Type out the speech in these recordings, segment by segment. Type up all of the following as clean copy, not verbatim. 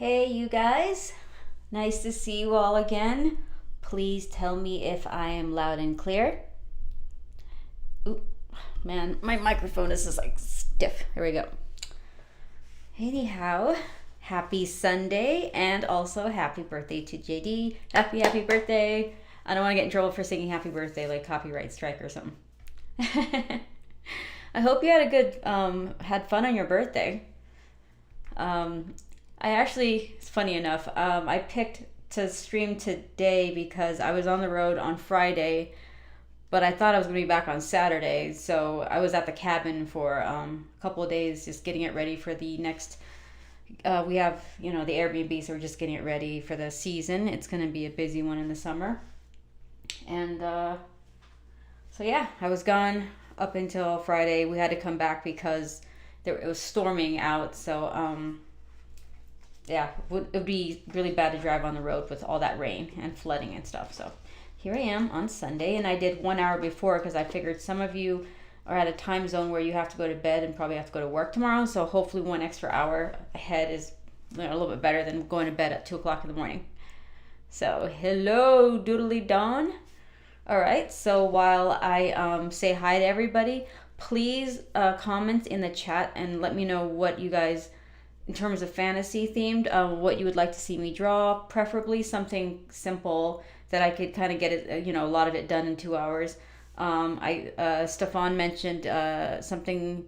Hey, you guys. Nice to see you all again. Please tell me if I am loud and clear. Oop, man, my microphone is just like stiff. There we go. Anyhow, happy Sunday and also happy birthday to JD. Happy birthday. I don't want to get in trouble for singing happy birthday like copyright strike or something. I hope you had a good, had fun on your birthday. It's funny enough, I picked to stream today because I was on the road on Friday, but I thought I was going to be back on Saturday. So I was at the cabin for a couple of days just getting it ready for the next, we have, the Airbnb, so we're just getting it ready for the season. It's going to be a busy one in the summer. And so yeah, I was gone up until Friday. We had to come back because it was storming out. So yeah, it would be really bad to drive on the road with all that rain and flooding and stuff. So here I am on Sunday, and I did 1 hour before because I figured some of you are at a time zone where you have to go to bed and probably have to go to work tomorrow. So hopefully 1 extra hour ahead is a little bit better than going to bed at 2 o'clock in the morning. So hello, doodly dawn. All right, so while I say hi to everybody, please comment in the chat and let me know what you guys, in terms of fantasy themed, what you would like to see me draw, preferably something simple that I could kind of get it, a lot of it done in 2 hours. Stefan mentioned something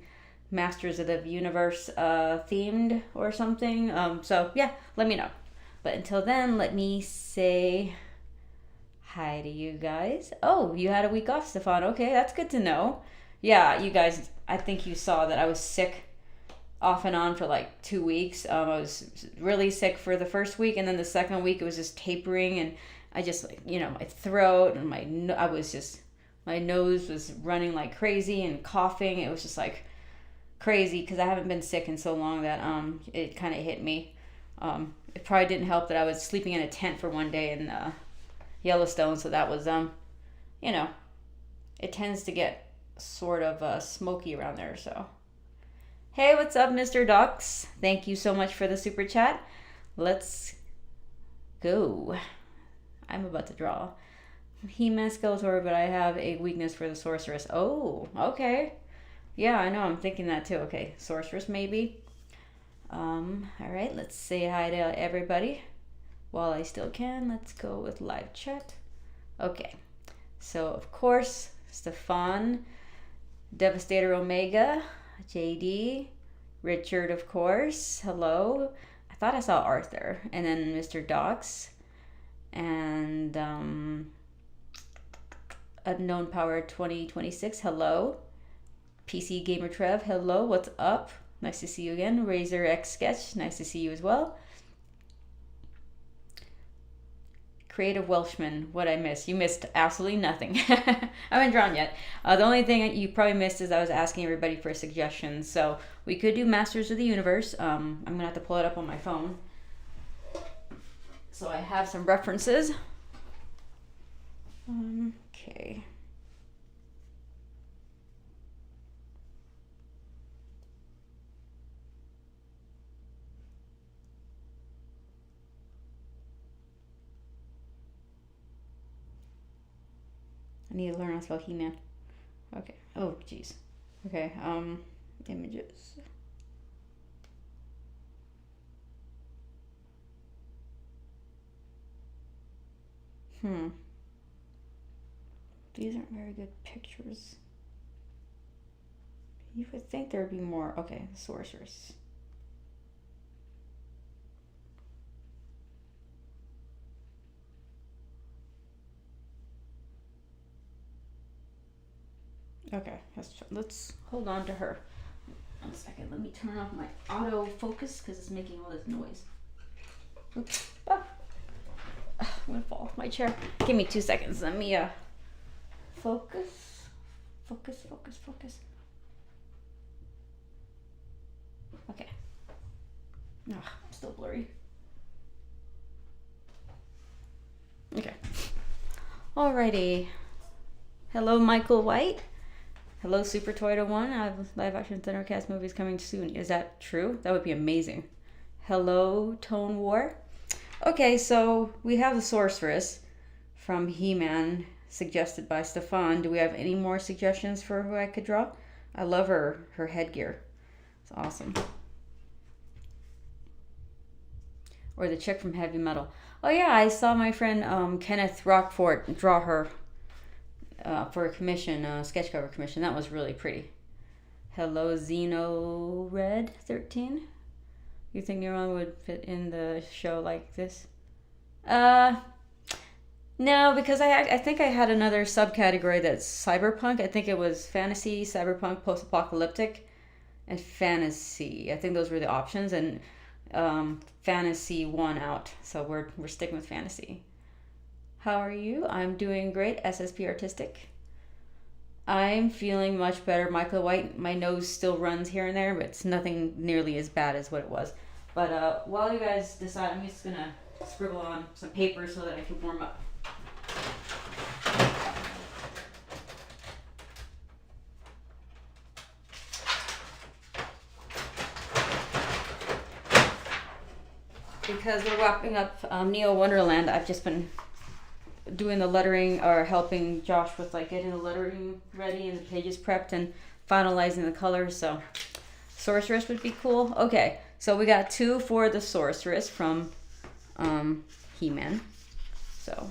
Masters of the Universe themed or something. So yeah, let me know. But until then, let me say hi to you guys. Oh, you had a week off, Stefan. Okay, that's good to know. Yeah, you guys, I think you saw that I was sick off and on for like 2 weeks. I was really sick for the first week, and then the second week it was just tapering, and I just, my throat and my nose was running like crazy and coughing. It was just like crazy because I haven't been sick in so long that it kind of hit me. It probably didn't help that I was sleeping in a tent for one day in Yellowstone, so that was it tends to get sort of smoky around there. So hey, what's up, Mr. Docs? Thank you so much for the super chat. Let's go. I'm about to draw He-Man Skeletor, but I have a weakness for the sorceress. Oh, okay. Yeah, I know, I'm thinking that too. Okay, sorceress maybe. All right, let's say hi to everybody. While I still can, let's go with live chat. Okay, so of course, Stefan, Devastator Omega, JD, Richard, of course, hello. I thought I saw Arthur, and then Mr. Docs, and Unknown Power 2026, hello. PC Gamer Trev, hello, what's up? Nice to see you again. Razor X Sketch, nice to see you as well. Creative Welshman, what I missed? You missed absolutely nothing. I haven't drawn yet. The only thing you probably missed is I was asking everybody for suggestions. So we could do Masters of the Universe. I'm going to have to pull it up on my phone. So I have some references. Okay. I need to learn how to spell He-Man. Okay. Oh, jeez. Okay. Images. These aren't very good pictures. You would think there would be more. Okay, the sorceress. Okay, let's hold on to her. 1 second, let me turn off my autofocus because it's making all this noise. Oops. Ah. I'm gonna fall off my chair. Give me 2 seconds. Let me focus. Focus. Okay. Still blurry. Okay. Alrighty. Hello, Michael White. Hello, Super Toyota 1. I have live action Thundercats movies coming soon. Is that true? That would be amazing. Hello, Tone War. Okay, so we have the Sorceress from He-Man, suggested by Stefan. Do we have any more suggestions for who I could draw? I love her headgear. It's awesome. Or the chick from Heavy Metal. Oh yeah, I saw my friend Kenneth Rockford draw her for a commission, sketch cover commission. That was really pretty. Hello, Xeno Red 13. You think Neuron would fit in the show like this? No, because I think I had another subcategory that's cyberpunk. I think it was fantasy, cyberpunk, post-apocalyptic, and fantasy. I think those were the options, and fantasy won out. So we're sticking with fantasy. How are you? I'm doing great. SSP Artistic. I'm feeling much better. Michael White, my nose still runs here and there, but it's nothing nearly as bad as what it was. But while you guys decide, I'm just gonna scribble on some paper so that I can warm up. Because we're wrapping up Neo Wonderland, I've just been doing the lettering, or helping Josh with like getting the lettering ready and the pages prepped and finalizing the colors. So Sorceress would be cool. Okay, so we got 2 for the Sorceress from He-Man. So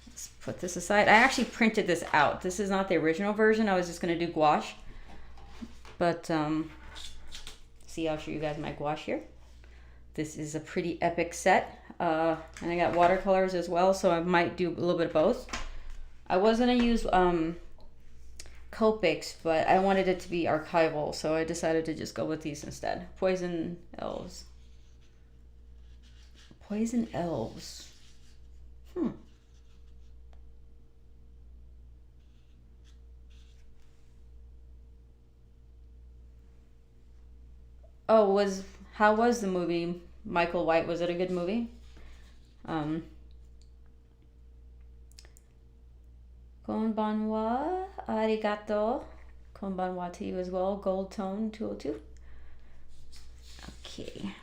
let's put this aside. I actually printed this out. This is not the original version. I was just going to do gouache. But see, I'll show you guys my gouache here. This is a pretty epic set. And I got watercolors as well, so I might do a little bit of both. I was going to use Copics, but I wanted it to be archival, so I decided to just go with these instead. Poison Elves. Poison Elves. Oh, how was the movie? Michael White, was it a good movie? Konbanwa, arigato. Konbanwa to you as well. Gold Tone 202. Okay.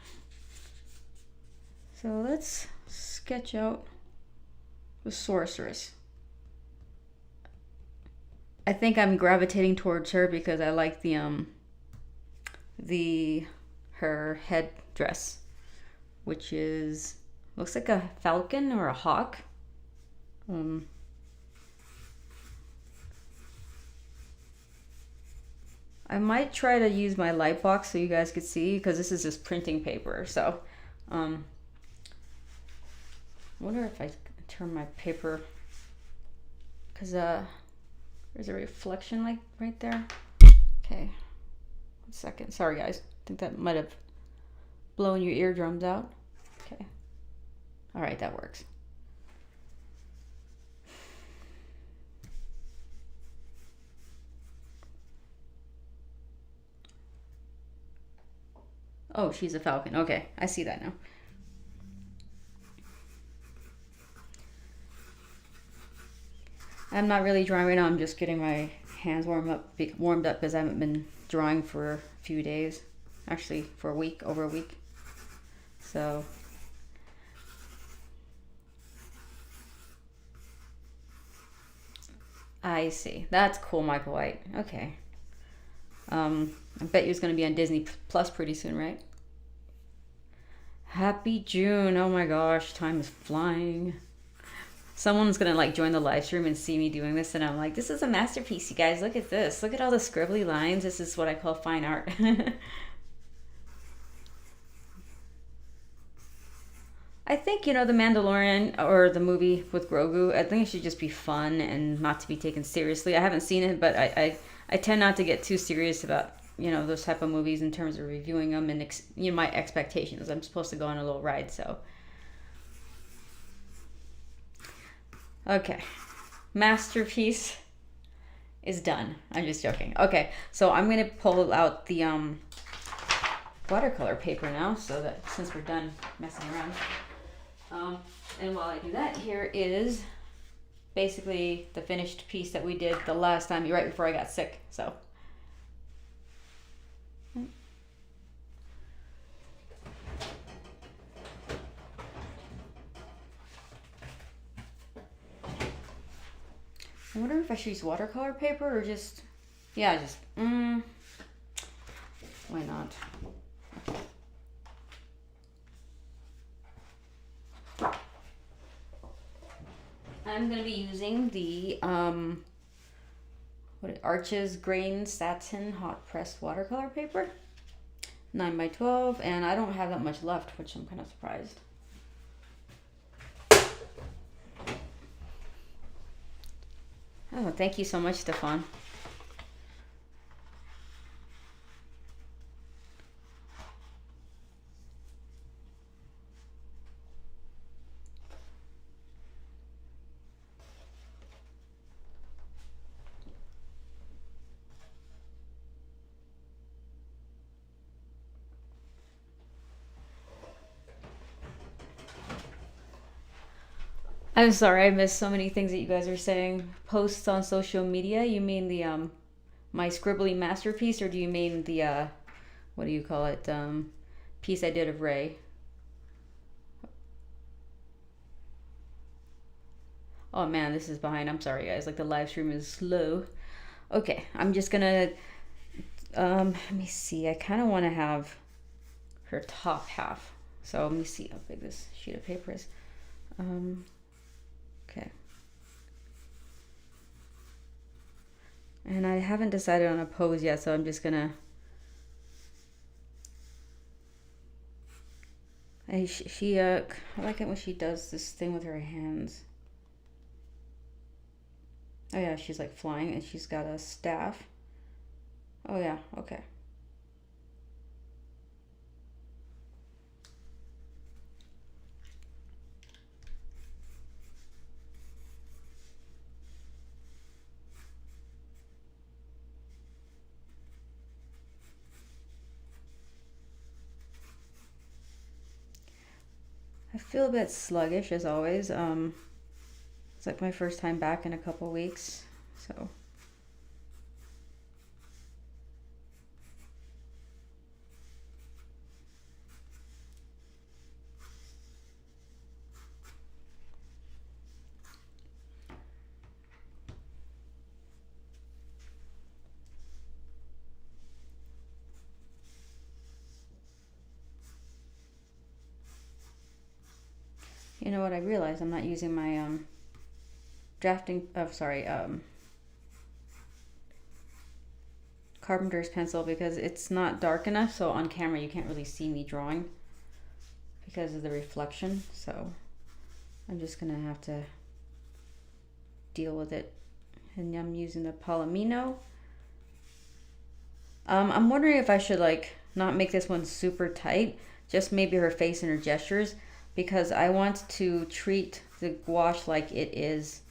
So let's sketch out the Sorceress. I think I'm gravitating towards her because I like her headdress, which looks like a falcon or a hawk. I might try to use my light box so you guys could see, because this is just printing paper. So I wonder if I turn my paper, because there's a reflection like right there. Okay, 1 second. Sorry guys, I think that might have blown your eardrums out. Okay, all right, that works. Oh, she's a falcon. Okay, I see that now. I'm not really drawing right now. I'm just getting my hands warmed up because I haven't been drawing for a few days. Actually, for over a week. So I see. That's cool, Michael White. Okay. I bet you it's going to be on Disney Plus pretty soon, right? Happy June. Oh my gosh, time is flying. Someone's going to like join the live stream and see me doing this, and I'm like, this is a masterpiece, you guys. Look at this. Look at all the scribbly lines. This is what I call fine art. I think, the Mandalorian, or the movie with Grogu, I think it should just be fun and not to be taken seriously. I haven't seen it, but I tend not to get too serious about, those type of movies in terms of reviewing them and, my expectations. I'm supposed to go on a little ride, so. Okay. Masterpiece is done. I'm just joking. Okay, so I'm going to pull out the watercolor paper now, so that since we're done messing around. And while I do that, here is basically the finished piece that we did the last time, right before I got sick. So I wonder if I should use watercolor paper or just, yeah, just, why not? I'm going to be using the Arches Grain Satin Hot Pressed Watercolor Paper, 9x12, and I don't have that much left, which I'm kind of surprised. Oh, thank you so much, Stefan. I'm sorry, I missed so many things that you guys are saying. Posts on social media? You mean the my scribbly masterpiece, or do you mean the what do you call it? Piece I did of Ray. Oh man, this is behind. I'm sorry, guys. Like the live stream is slow. Okay, I'm just gonna let me see. I kind of want to have her top half. So let me see how big this sheet of paper is. Okay. And I haven't decided on a pose yet, so I'm just gonna. I like it when she does this thing with her hands. Oh yeah, she's like flying and she's got a staff. Oh yeah, okay. I feel a bit sluggish as always. It's like my first time back in a couple weeks, so. You know what, I realized I'm not using my carpenter's pencil because it's not dark enough, so on camera you can't really see me drawing because of the reflection, so I'm just gonna have to deal with it. And I'm using the Palomino. I'm wondering if I should like not make this one super tight, just maybe her face and her gestures, because I want to treat the gouache like it is,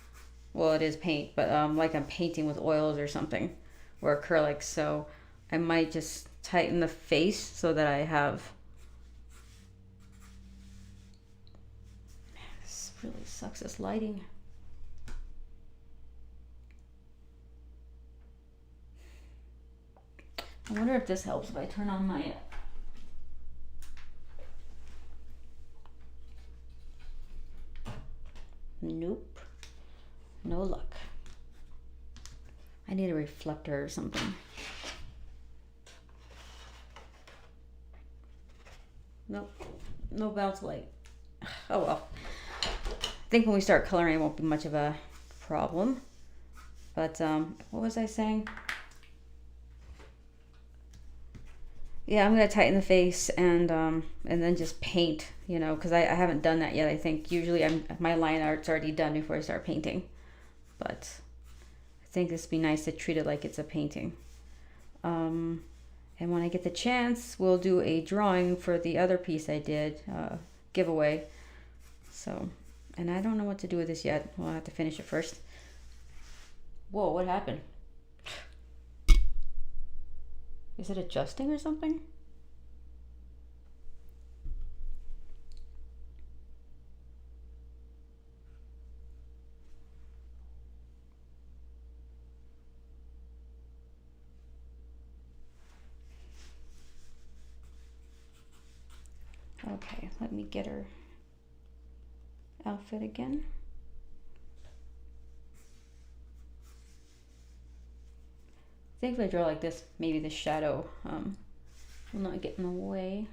well, it is paint, but like I'm painting with oils or something, or acrylics. So I might just tighten the face so that I have. Man, this really sucks, this lighting. I wonder if this helps if I turn on my. Nope. No luck. I need a reflector or something. Nope. No bounce light. Oh well. I think when we start coloring it won't be much of a problem. But what was I saying? Yeah, I'm gonna tighten the face and then just paint, you know, because I haven't done that yet. I think usually my line art's already done before I start painting, but I think this would be nice to treat it like it's a painting. And when I get the chance, we'll do a drawing for the other piece I did, giveaway. So, and I don't know what to do with this yet. We'll have to finish it first. Whoa, what happened? Is it adjusting or something? Okay, let me get her outfit again. think if I draw like this, maybe the shadow will not get in the way.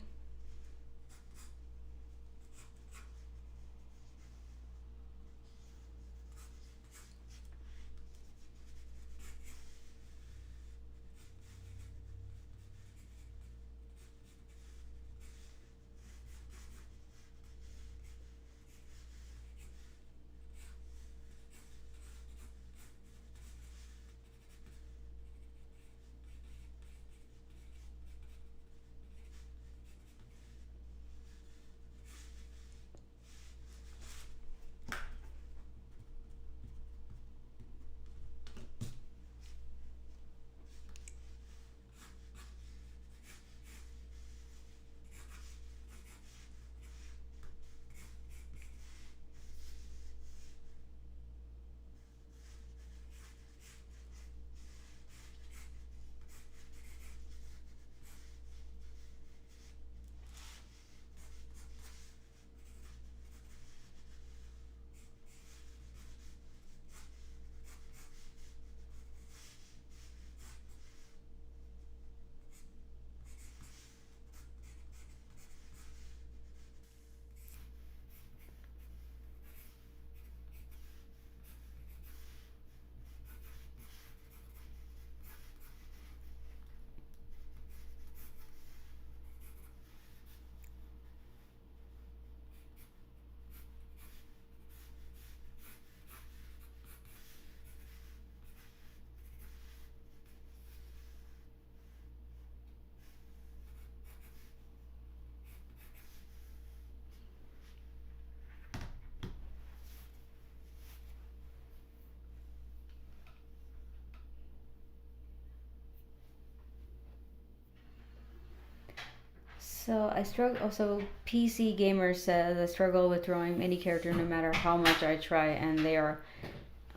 So I struggle. Also, PC Gamer says I struggle with drawing any character no matter how much I try. And they are.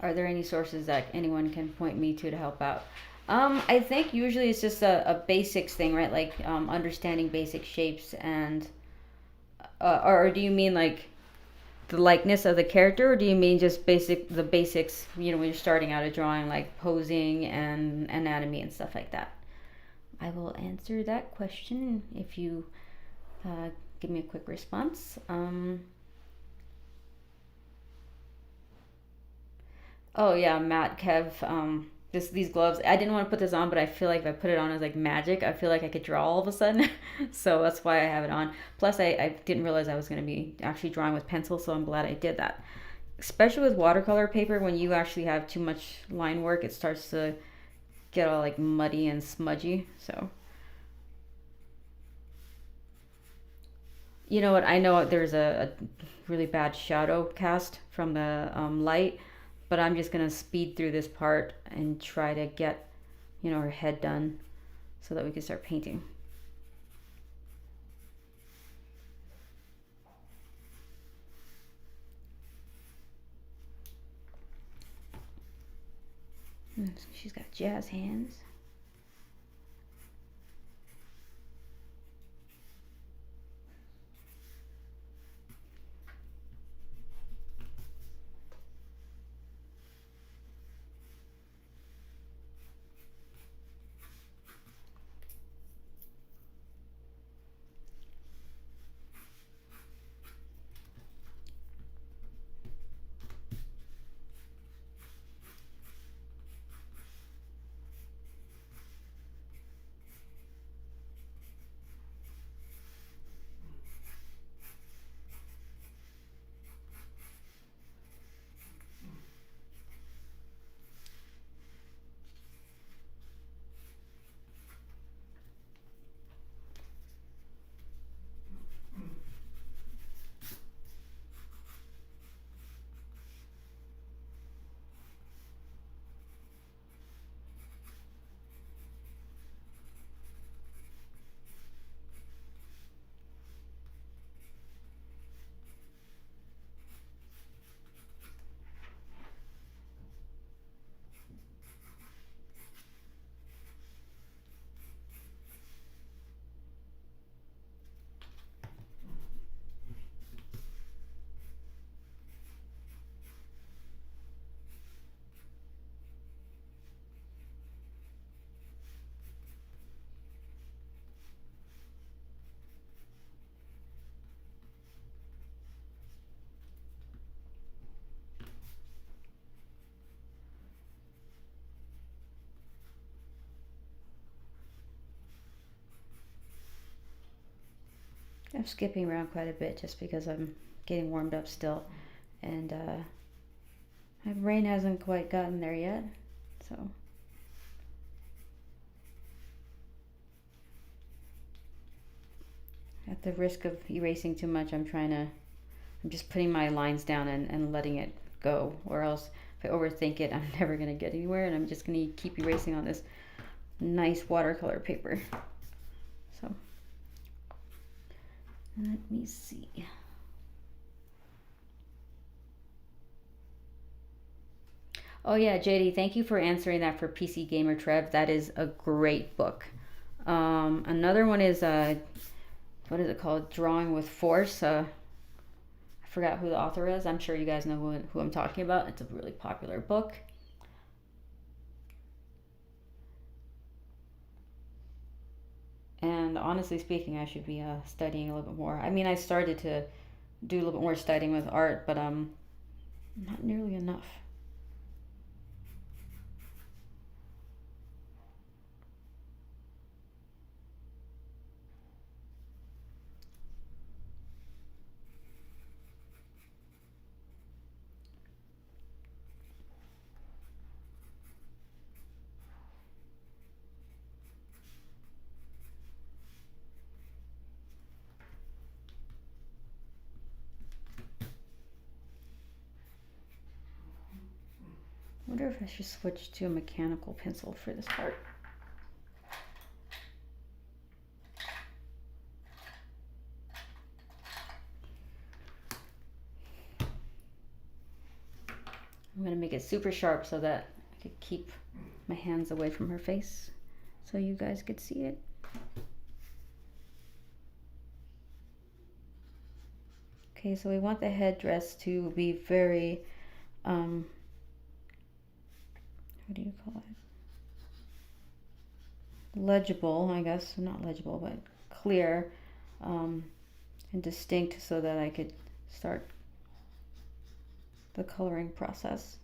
Are there any sources that anyone can point me to help out? I think usually it's just a basics thing, right? Like understanding basic shapes and. Or do you mean like the likeness of the character, or do you mean just the basics? You know, when you're starting out a drawing, like posing and anatomy and stuff like that. I will answer that question if you uh, give me a quick response. Oh yeah, Matt, Kev. These gloves. I didn't want to put this on, but I feel like if I put it on, it's like magic. I feel like I could draw all of a sudden, so that's why I have it on. Plus, I didn't realize I was going to be actually drawing with pencil, so I'm glad I did that. Especially with watercolor paper, when you actually have too much line work, it starts to get all like muddy and smudgy. So you know what? I know there's a really bad shadow cast from the light, but I'm just gonna speed through this part and try to get, her head done so that we can start painting. She's got jazz hands. I'm skipping around quite a bit just because I'm getting warmed up still, and my brain hasn't quite gotten there yet, so. At the risk of erasing too much, I'm just putting my lines down and letting it go, or else if I overthink it, I'm never going to get anywhere, and I'm just going to keep erasing on this nice watercolor paper. So, let me see. Oh yeah, JD, thank you for answering that for PC Gamer Trev. That is a great book. Another one is what is it called? Drawing with Force. I forgot who the author is. I'm sure you guys know who I'm talking about. It's a really popular book. And honestly speaking, I should be studying a little bit more. I mean, I started to do a little bit more studying with art, but not nearly enough. I wonder if I should switch to a mechanical pencil for this part. I'm going to make it super sharp so that I could keep my hands away from her face so you guys could see it. Okay, so we want the headdress to be very, what do you call it? Legible, I guess. Not legible, but clear and distinct so that I could start the coloring process.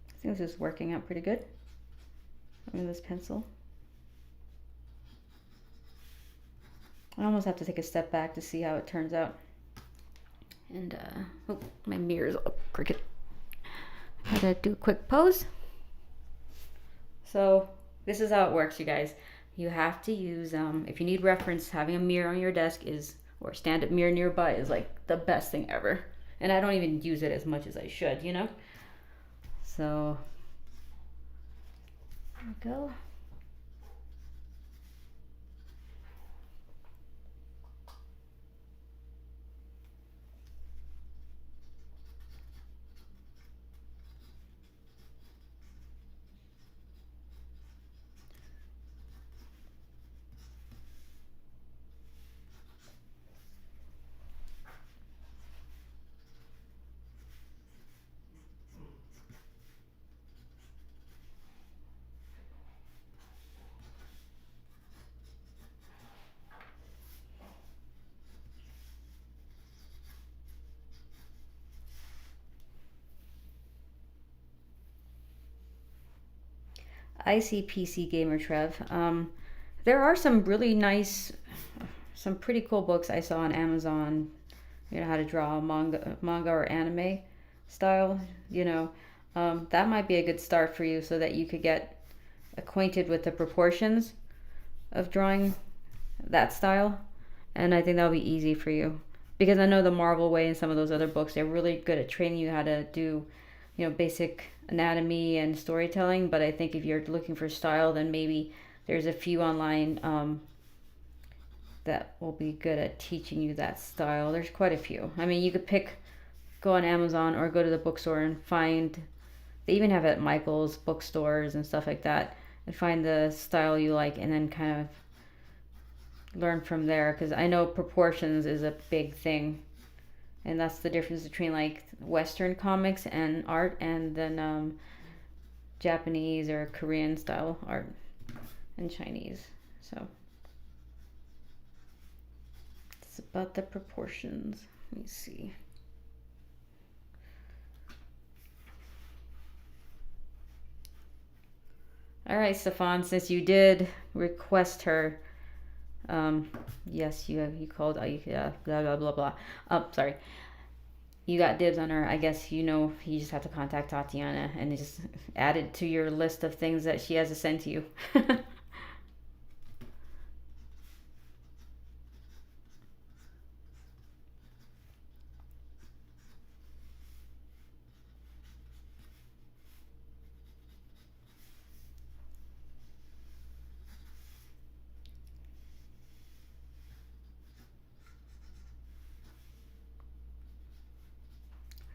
I think this is working out pretty good with this pencil. I almost have to take a step back to see how it turns out. And oh, my mirror's all crooked. Gotta do a quick pose. So this is how it works, you guys. You have to use, if you need reference, having a mirror on your desk or stand-up mirror nearby is like the best thing ever. And I don't even use it as much as I should, you know? So, there we go. ICPC Gamer Trev. There are some really nice, some pretty cool books I saw on Amazon. You know, how to draw manga or anime style. You know, that might be a good start for you so that you could get acquainted with the proportions of drawing that style. And I think that'll be easy for you. Because I know the Marvel Way and some of those other books, they're really good at training you how to do, you know, basic anatomy and storytelling. But I think if you're looking for style, then maybe there's a few online that will be good at teaching you that style. There's quite a few. I mean, you could go on Amazon or go to the bookstore and find, they even have it at Michael's bookstores and stuff like that, and find the style you like and then kind of learn from there, because I know proportions is a big thing, and that's the difference between like Western comics and art and then Japanese or Korean style art and Chinese. So It's about the proportions. Let me see. All right, Stefan, since you did request her, yes, you called, blah, blah, blah, blah. Oh, sorry. You got dibs on her. I guess you just have to contact Tatiana and just add it to your list of things that she has to send to you.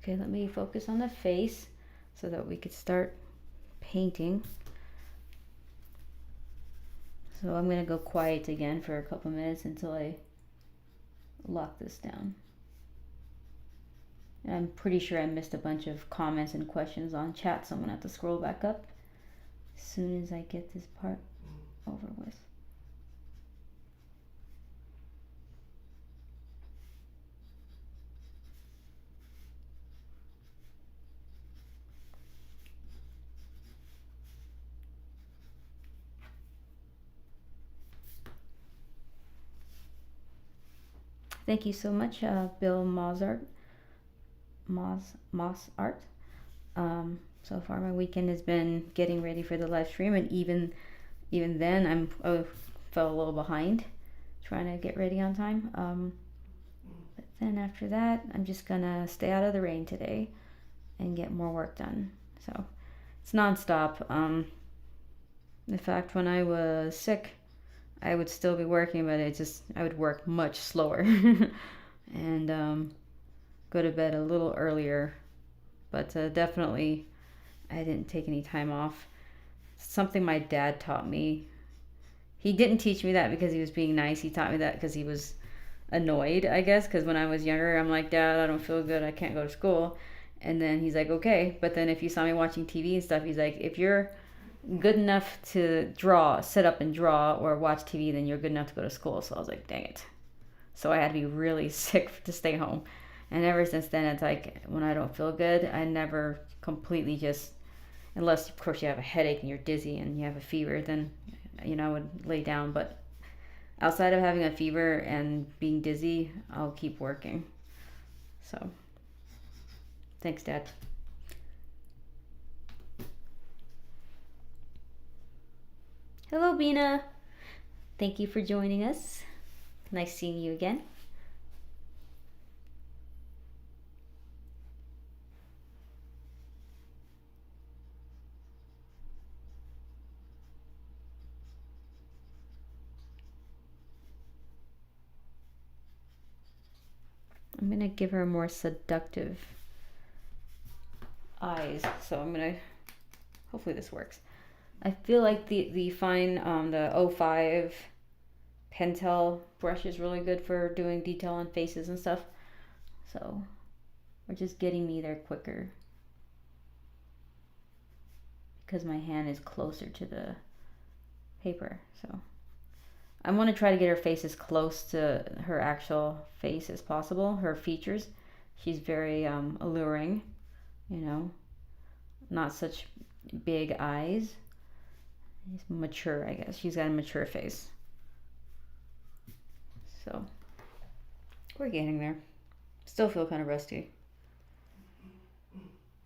Okay, let me focus on the face so that we could start painting. So I'm gonna go quiet again for a couple minutes until I lock this down. And I'm pretty sure I missed a bunch of comments and questions on chat, so I'm gonna have to scroll back up as soon as I get this part over with. Thank you so much, Bill Mossart. So far my weekend has been getting ready for the live stream, and even then I fell a little behind trying to get ready on time. But then after that, I'm just gonna stay out of the rain today and get more work done. So it's nonstop. In fact, when I was sick, I would still be working, but I would work much slower and go to bed a little earlier. But definitely, I didn't take any time off. Something my dad taught me. He didn't teach me that because he was being nice. He taught me that because he was annoyed, I guess. Because when I was younger, I'm like, Dad, I don't feel good. I can't go to school. And then he's like, okay. But then if you saw me watching TV and stuff, he's like, if you're good enough to sit up and draw or watch TV, then you're good enough to go to school. So I was like, dang it. So I had to be really sick to stay home. And ever since then, it's like when I don't feel good, I never completely just, unless of course you have a headache and you're dizzy and you have a fever, then I would lay down. But outside of having a fever and being dizzy, I'll keep working. So thanks, Dad. Hello, Bina. Thank you for joining us. Nice seeing you again. I'm going to give her more seductive eyes. So I'm going to, hopefully this works. I feel like the fine, the 05 Pentel brush is really good for doing detail on faces and stuff. So we're just getting me there quicker because my hand is closer to the paper. So I want to try to get her face as close to her actual face as possible, her features. She's very alluring, not such big eyes. She's mature, I guess. She's got a mature face. So we're getting there. Still feel kind of rusty.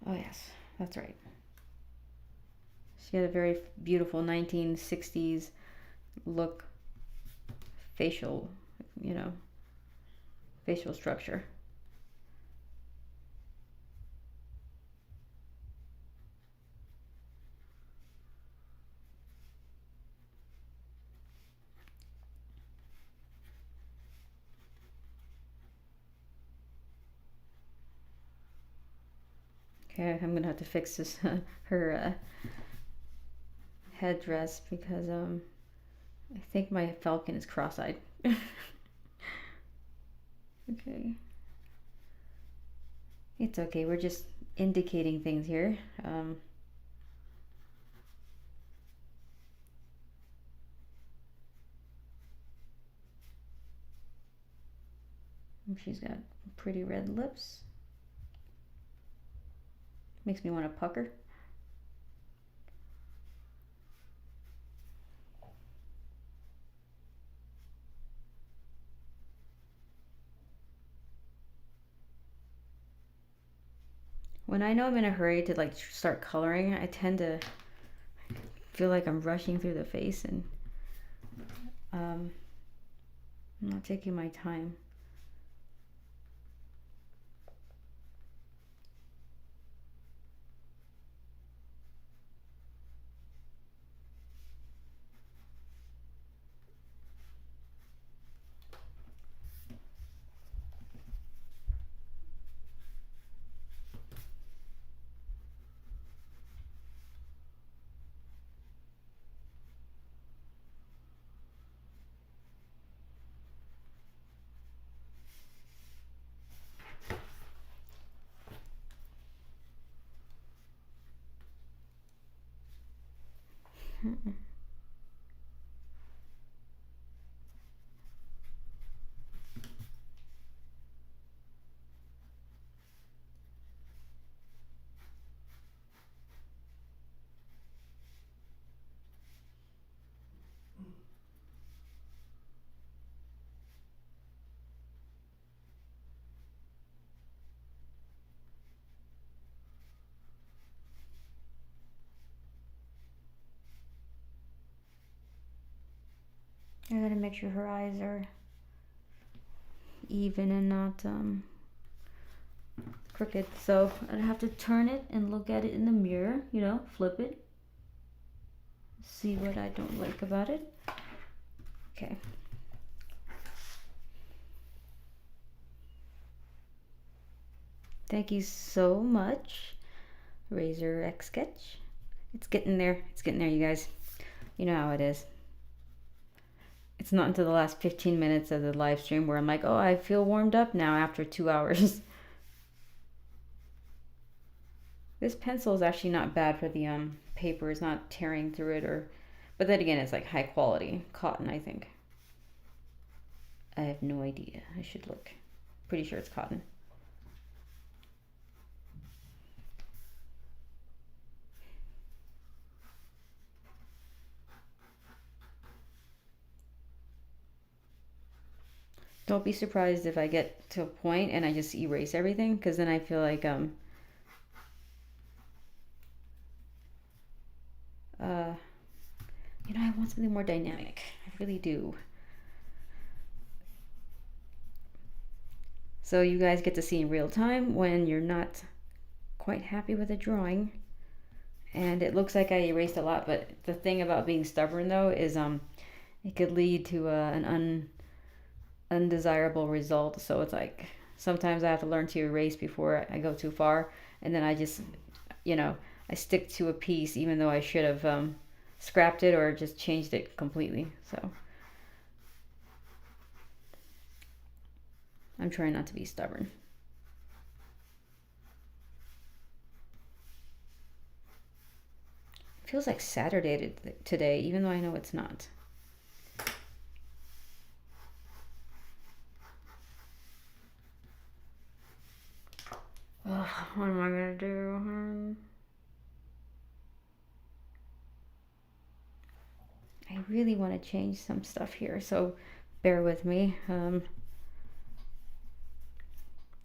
Oh yes, that's right. She had a very beautiful 1960s look, facial structure. Okay, I'm gonna have to fix this her headdress because I think my falcon is cross-eyed. Okay. It's okay, we're just indicating things here. She's got pretty red lips. Makes me want to pucker. When I know I'm in a hurry to like start coloring, I tend to feel like I'm rushing through the face, and I'm not taking my time. I gotta make sure her eyes are even and not crooked. So I have to turn it and look at it in the mirror, you know, flip it. See what I don't like about it. Okay. Thank you so much, Razor X Sketch. It's getting there. It's getting there, you guys. You know how it is. It's not until the last 15 minutes of the live stream where I'm like, oh, I feel warmed up now after 2 hours. This pencil is actually not bad for the paper. It's not tearing through it, or, but then again, it's like high quality cotton, I think. I have no idea. I should look. Pretty sure it's cotton. Don't be surprised if I get to a point and I just erase everything, because then I feel like you know, I want something more dynamic. I really do. So you guys get to see in real time when you're not quite happy with a drawing. And it looks like I erased a lot, but the thing about being stubborn though is it could lead to an undesirable result. So it's like sometimes I have to learn to erase before I go too far, and then I just, you know, I stick to a piece even though I should have scrapped it or just changed it completely. So I'm trying not to be stubborn. It feels like Saturday today, even though I know it's not. Oh, what am I gonna do? I really want to change some stuff here, so bear with me.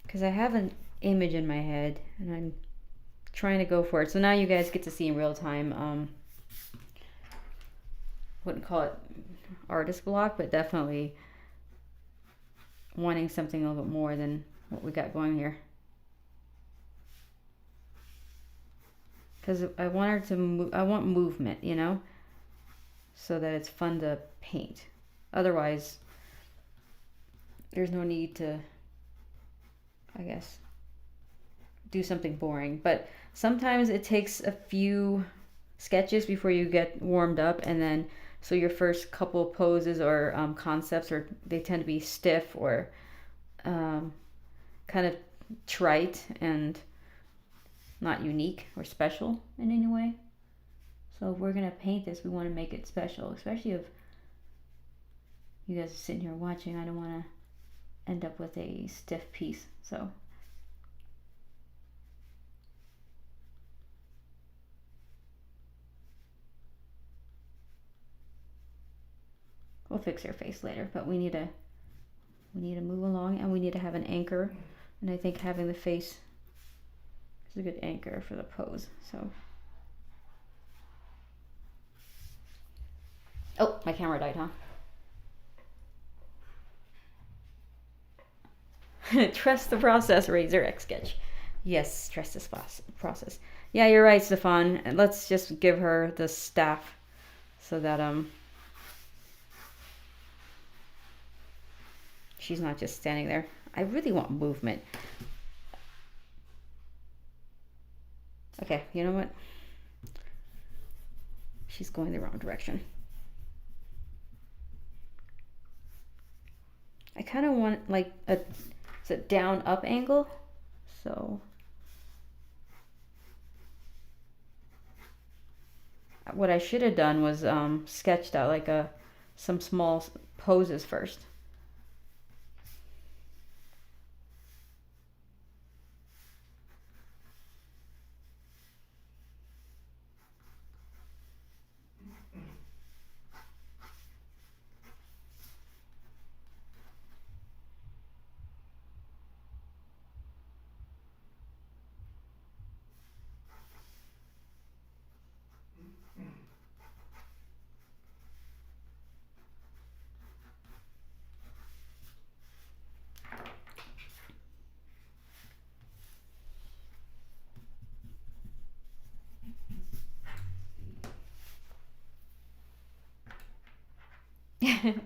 Because I have an image in my head and I'm trying to go for it. So now you guys get to see in real time. Wouldn't call it artist block, but definitely wanting something a little bit more than what we got going here. Because I want her to move. I want movement, you know, so that it's fun to paint. Otherwise, there's no need to, I guess, do something boring. But sometimes it takes a few sketches before you get warmed up, and then so your first couple poses or concepts, or they tend to be stiff or kind of trite and not unique or special in any way. So if we're gonna paint this, we want to make it special, especially if you guys are sitting here watching. I don't want to end up with a stiff piece. So we'll fix her face later, but we need to move along, and we need to have an anchor, and I think having the face is a good anchor for the pose. So oh, my camera died, huh? Trust the process, Razor X Sketch. Yes, trust this process. Yeah, you're right, Stefan. Let's just give her the staff so that she's not just standing there. I really want movement. Okay, you know what? She's going the wrong direction. I kind of want like a down up angle. So what I should have done was sketched out like some small poses first.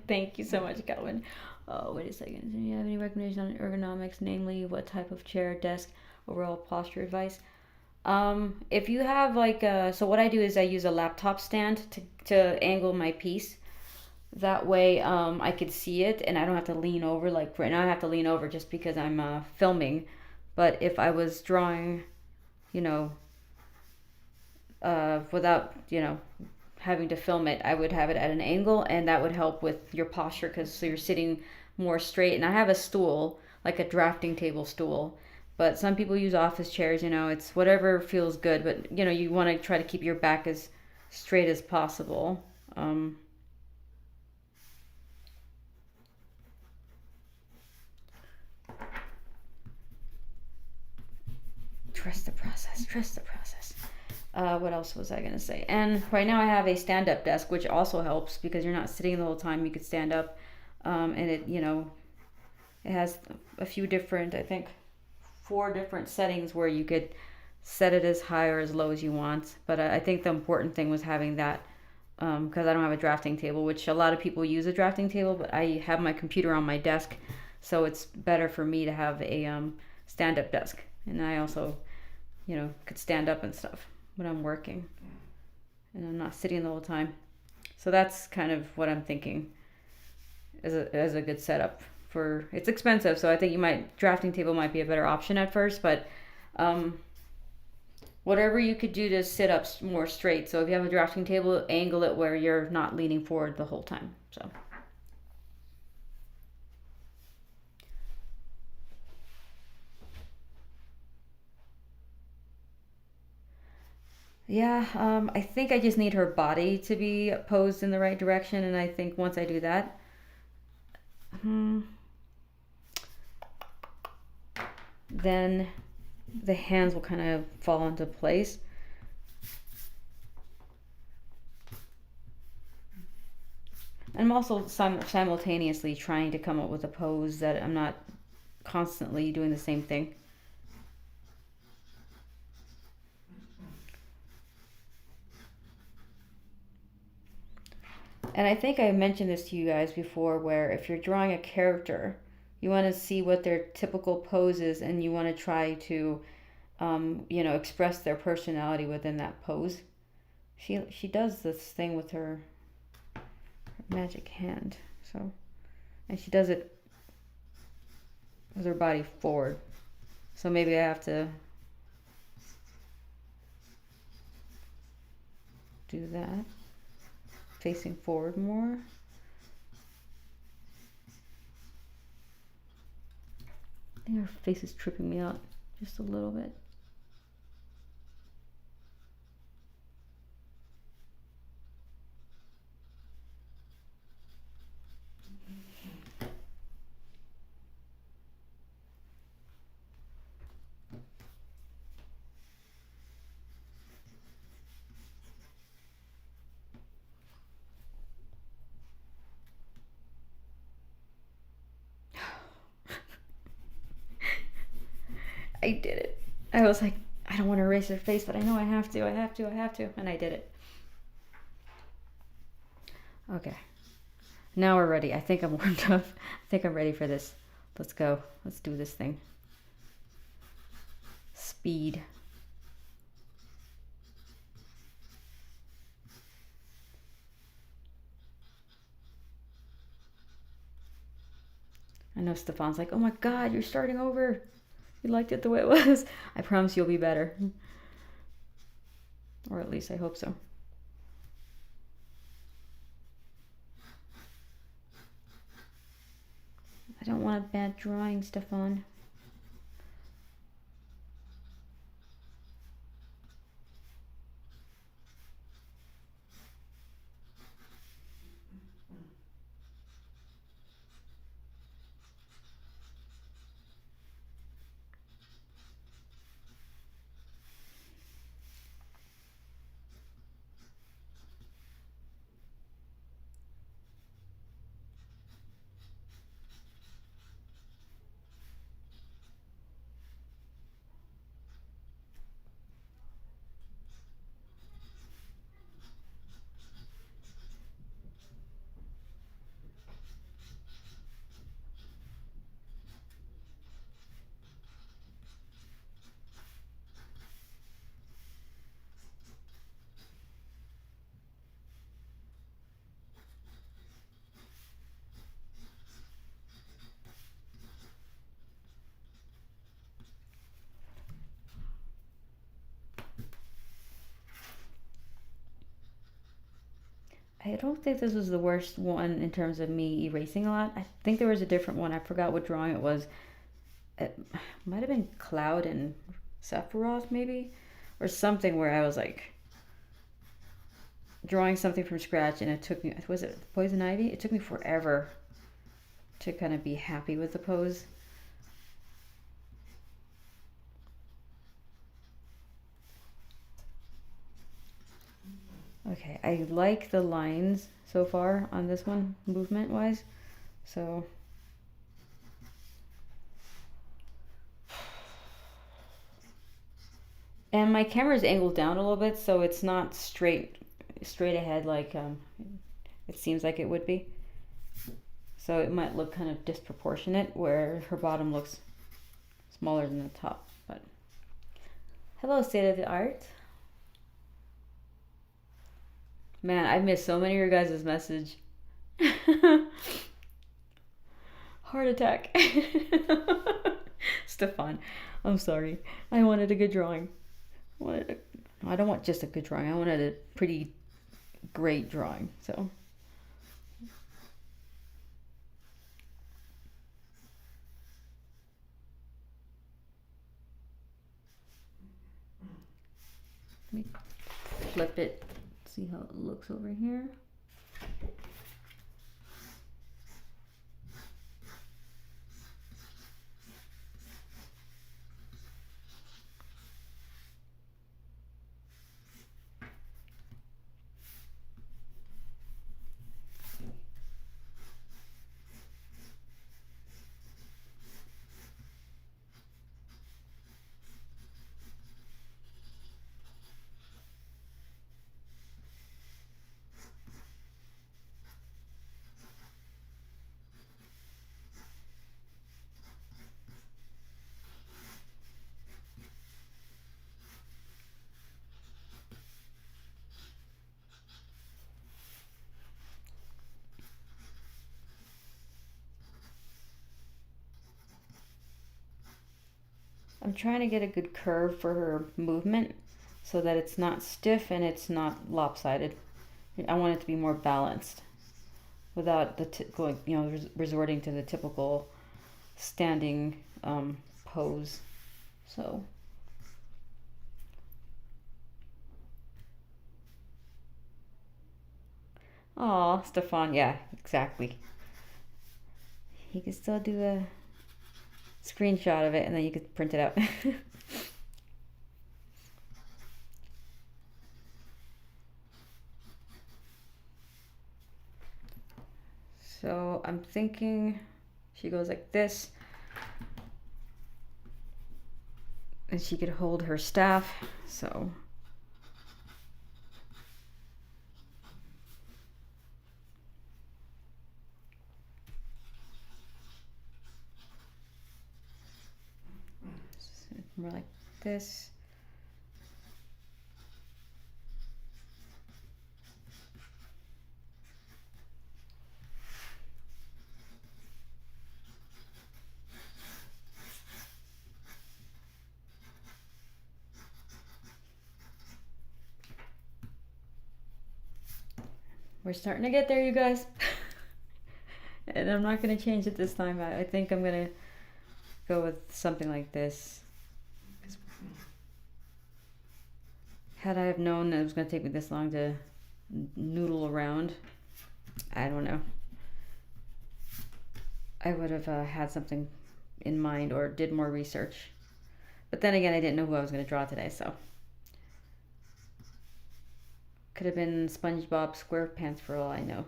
Thank you so much, Calvin. Oh, wait a second. Do you have any recommendations on ergonomics, namely what type of chair, desk, overall posture advice? If you have like so what I do is I use a laptop stand to angle my piece. That way I could see it and I don't have to lean over. Like right now I have to lean over just because I'm filming. But if I was drawing, you know, without, you know, having to film it, I would have it at an angle, and that would help with your posture because so you're sitting more straight. And I have a stool, like a drafting table stool, but some people use office chairs, you know, it's whatever feels good, but you know, you want to try to keep your back as straight as possible. Trust the process, trust the process. What else was I gonna say? And right now I have a stand-up desk, which also helps because you're not sitting the whole time. You could stand up, and it, you know, it has a few different, I think, 4 different settings where you could set it as high or as low as you want. But I think the important thing was having that because I don't have a drafting table, which a lot of people use a drafting table, but I have my computer on my desk, so it's better for me to have a stand-up desk, and I also, you know, could stand up and stuff when I'm working and I'm not sitting the whole time. So that's kind of what I'm thinking as a good setup for, it's expensive. So I think drafting table might be a better option at first, but whatever you could do to sit up more straight. So if you have a drafting table, angle it where you're not leaning forward the whole time. So. Yeah, I think I just need her body to be posed in the right direction, and I think once I do that, then the hands will kind of fall into place. I'm also simultaneously trying to come up with a pose that I'm not constantly doing the same thing. And I think I mentioned this to you guys before, where if you're drawing a character, you want to see what their typical pose is, and you want to try to, you know, express their personality within that pose. She does this thing with her magic hand, so, and she does it with her body forward. So maybe I have to do that. Facing forward more. think her face is tripping me out just a little bit. I did it. I was like, I don't want to erase her face, but I know I have to, and I did it. Okay. Now we're ready. I think I'm warmed up. I think I'm ready for this. Let's go. Let's do this thing. Speed. I know Stefan's like, oh my God, you're starting over. You liked it the way it was. I promise you'll be better. Or at least I hope so. I don't want a bad drawing, Stefan. I don't think this was the worst one in terms of me erasing a lot. I think there was a different one. I forgot what drawing it was. It might have been Cloud and Sephiroth, maybe? Or something where I was like drawing something from scratch, and it took me, was it Poison Ivy? It took me forever to kind of be happy with the pose. Okay, I like the lines so far on this one, movement wise. So and my camera is angled down a little bit, so it's not straight ahead like it seems like it would be. So it might look kind of disproportionate where her bottom looks smaller than the top. But hello, state of the art. Man, I missed so many of your guys' message. Heart attack. Stefan, I'm sorry. I wanted a good drawing. I don't want just a good drawing. I wanted a pretty great drawing. So let me flip it. See how it looks over here. I'm trying to get a good curve for her movement so that it's not stiff and it's not lopsided. I want it to be more balanced without the going, resorting to the typical standing pose. So. Oh, Stefan, yeah, exactly. You can still do a screenshot of it and then you could print it out. So I'm thinking she goes like this, and she could hold her staff. So more like this. We're starting to get there, you guys. And I'm not going to change it this time. I think I'm going to go with something like this. Had I have known that it was going to take me this long to noodle around, I don't know, I would have had something in mind or did more research. But then again, I didn't know who I was going to draw today, so. Could have been SpongeBob SquarePants for all I know.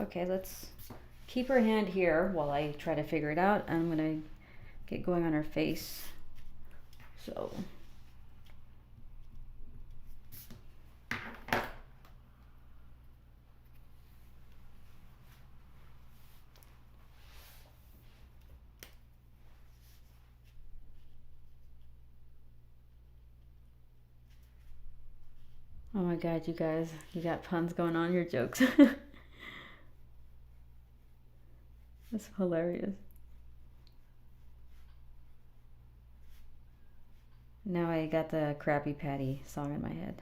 Okay, let's keep her hand here while I try to figure it out. I'm gonna get going on her face. So. Oh my god, you guys, you got puns going on your jokes. That's hilarious. Now I got the Krabby Patty song in my head.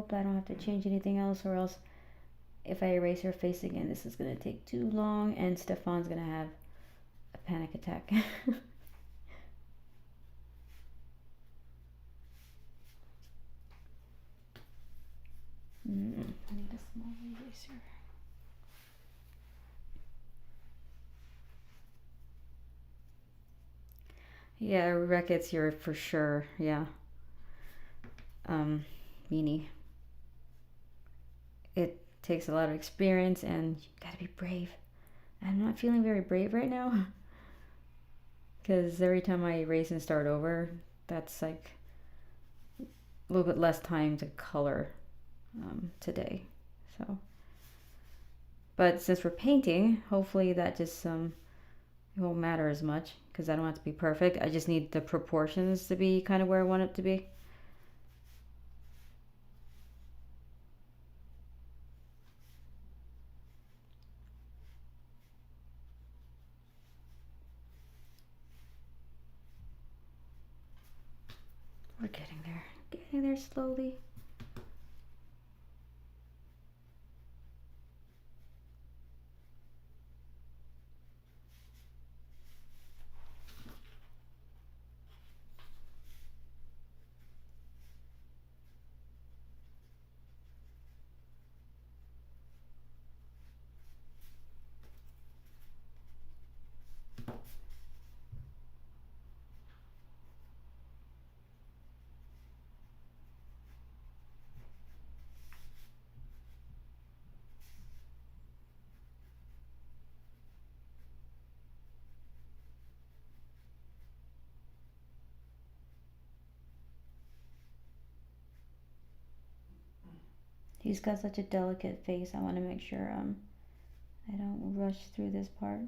hope I don't have to change anything else, or else if I erase her face again, this is going to take too long and Stefan's going to have a panic attack. I need a small eraser. Yeah, Reckitt's here for sure. Yeah. Meanie. It takes a lot of experience and you gotta be brave. I'm not feeling very brave right now. Because every time I erase and start over, that's like a little bit less time to color today. So, but since we're painting, hopefully that just it won't matter as much because I don't have to be perfect. I just need the proportions to be kind of where I want it to be. We're getting there slowly. He's got such a delicate face. I want to make sure I don't rush through this part.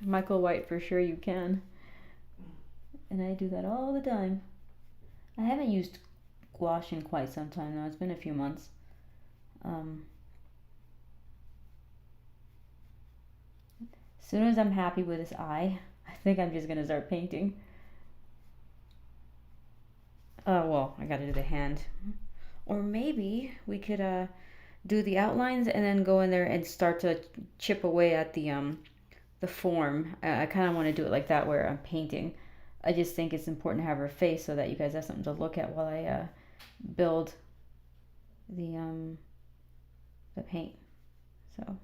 Michael White, for sure you can. And I do that all the time. I haven't used gouache in quite some time now. It's been a few months. As soon as I'm happy with this eye, I think I'm just going to start painting. Well, I got to do the hand. Or maybe we could do the outlines and then go in there and start to chip away at the form. I kind of want to do it like that where I'm painting. I just think it's important to have her face so that you guys have something to look at while I build the paint. So.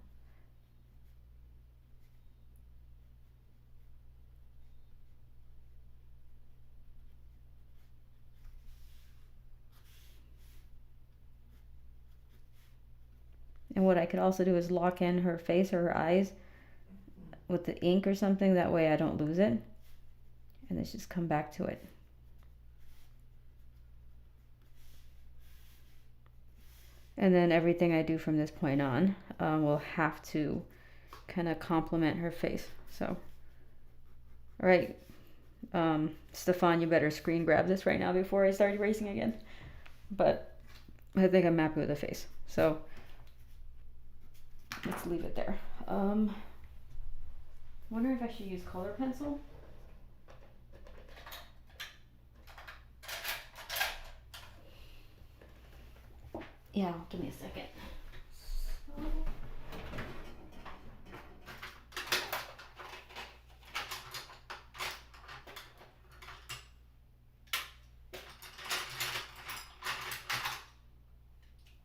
And what I could also do is lock in her face or her eyes with the ink or something. That way I don't lose it. And let's just come back to it. And then everything I do from this point on will have to kind of complement her face. So, all right, Stefan, you better screen grab this right now before I start erasing again. But I think I'm happy with the face. So let's leave it there. Wondering if I should use color pencil. Yeah, give me a second.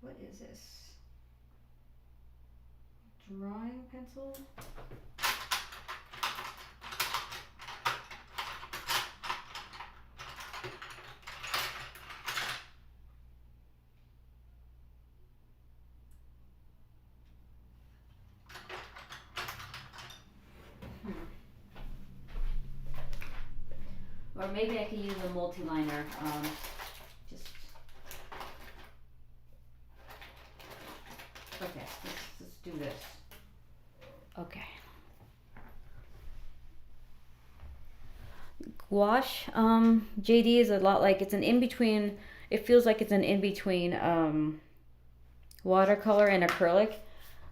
What is this? Drawing pencil? Or maybe I could use a multi-liner. Just let's do this. Okay. Gouache, JD is a lot like, it's an in-between, it feels like it's an in-between watercolor and acrylic.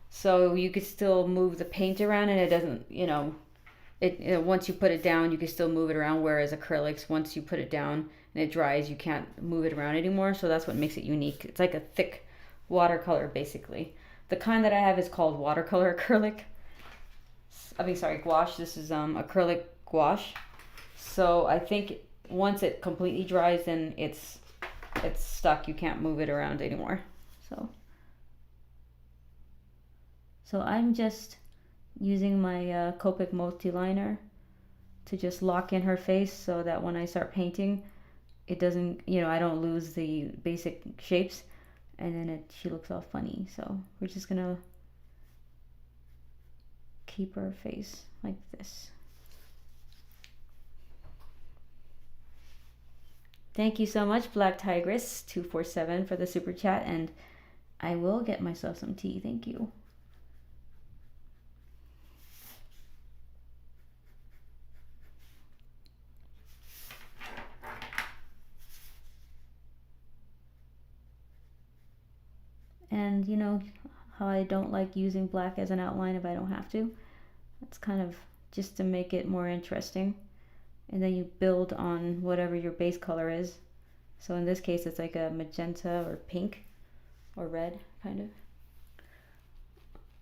So you could still move the paint around and it doesn't, once you put it down, you can still move it around. Whereas acrylics, once you put it down and it dries, you can't move it around anymore. So that's what makes it unique. It's like a thick watercolor, basically. The kind that I have is called watercolor acrylic. Gouache. This is acrylic gouache. So I think once it completely dries, then it's stuck. You can't move it around anymore. So I'm just using my Copic multi-liner to just lock in her face so that when I start painting, it doesn't, I don't lose the basic shapes, and then she looks all funny. So we're just gonna keep her face like this. Thank you so much, Black Tigress 247 for the super chat, and I will get myself some tea. Thank you. And how I don't like using black as an outline if I don't have to. It's kind of just to make it more interesting. And then you build on whatever your base color is. So in this case, it's like a magenta or pink or red, kind of.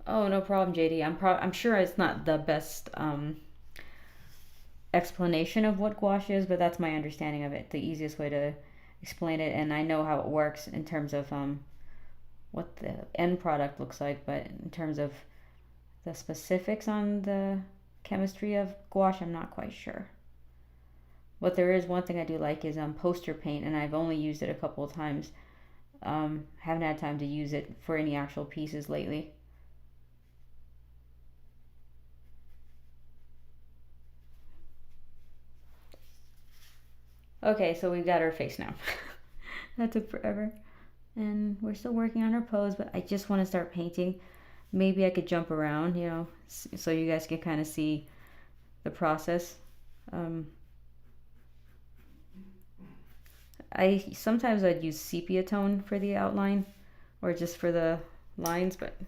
Oh, no problem, JD. I'm sure it's not the best explanation of what gouache is, but that's my understanding of it. The easiest way to explain it, and I know how it works in terms of what the end product looks like, but in terms of the specifics on the chemistry of gouache, I'm not quite sure. But there is one thing I do like is poster paint, and I've only used it a couple of times. Haven't had time to use it for any actual pieces lately. Okay, so we've got her face now. That took forever. And we're still working on her pose, but I just want to start painting. Maybe I could jump around, so you guys can kind of see the process. Sometimes I'd use sepia tone for the outline or just for the lines, but I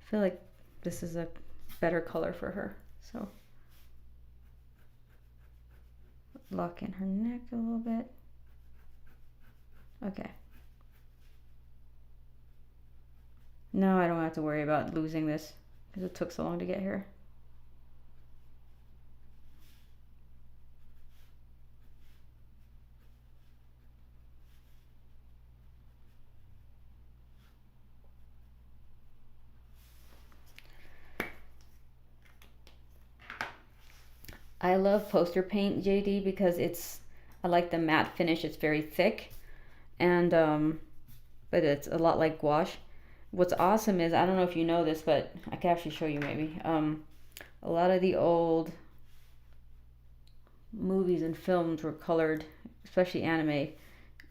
feel like this is a better color for her. So lock in her neck a little bit. Okay. Now I don't have to worry about losing this because it took so long to get here. I love poster paint, JD, because I like the matte finish. It's very thick, and but it's a lot like gouache. What's awesome is, I don't know if you know this, but I can actually show you maybe. A lot of the old movies and films were colored, especially anime,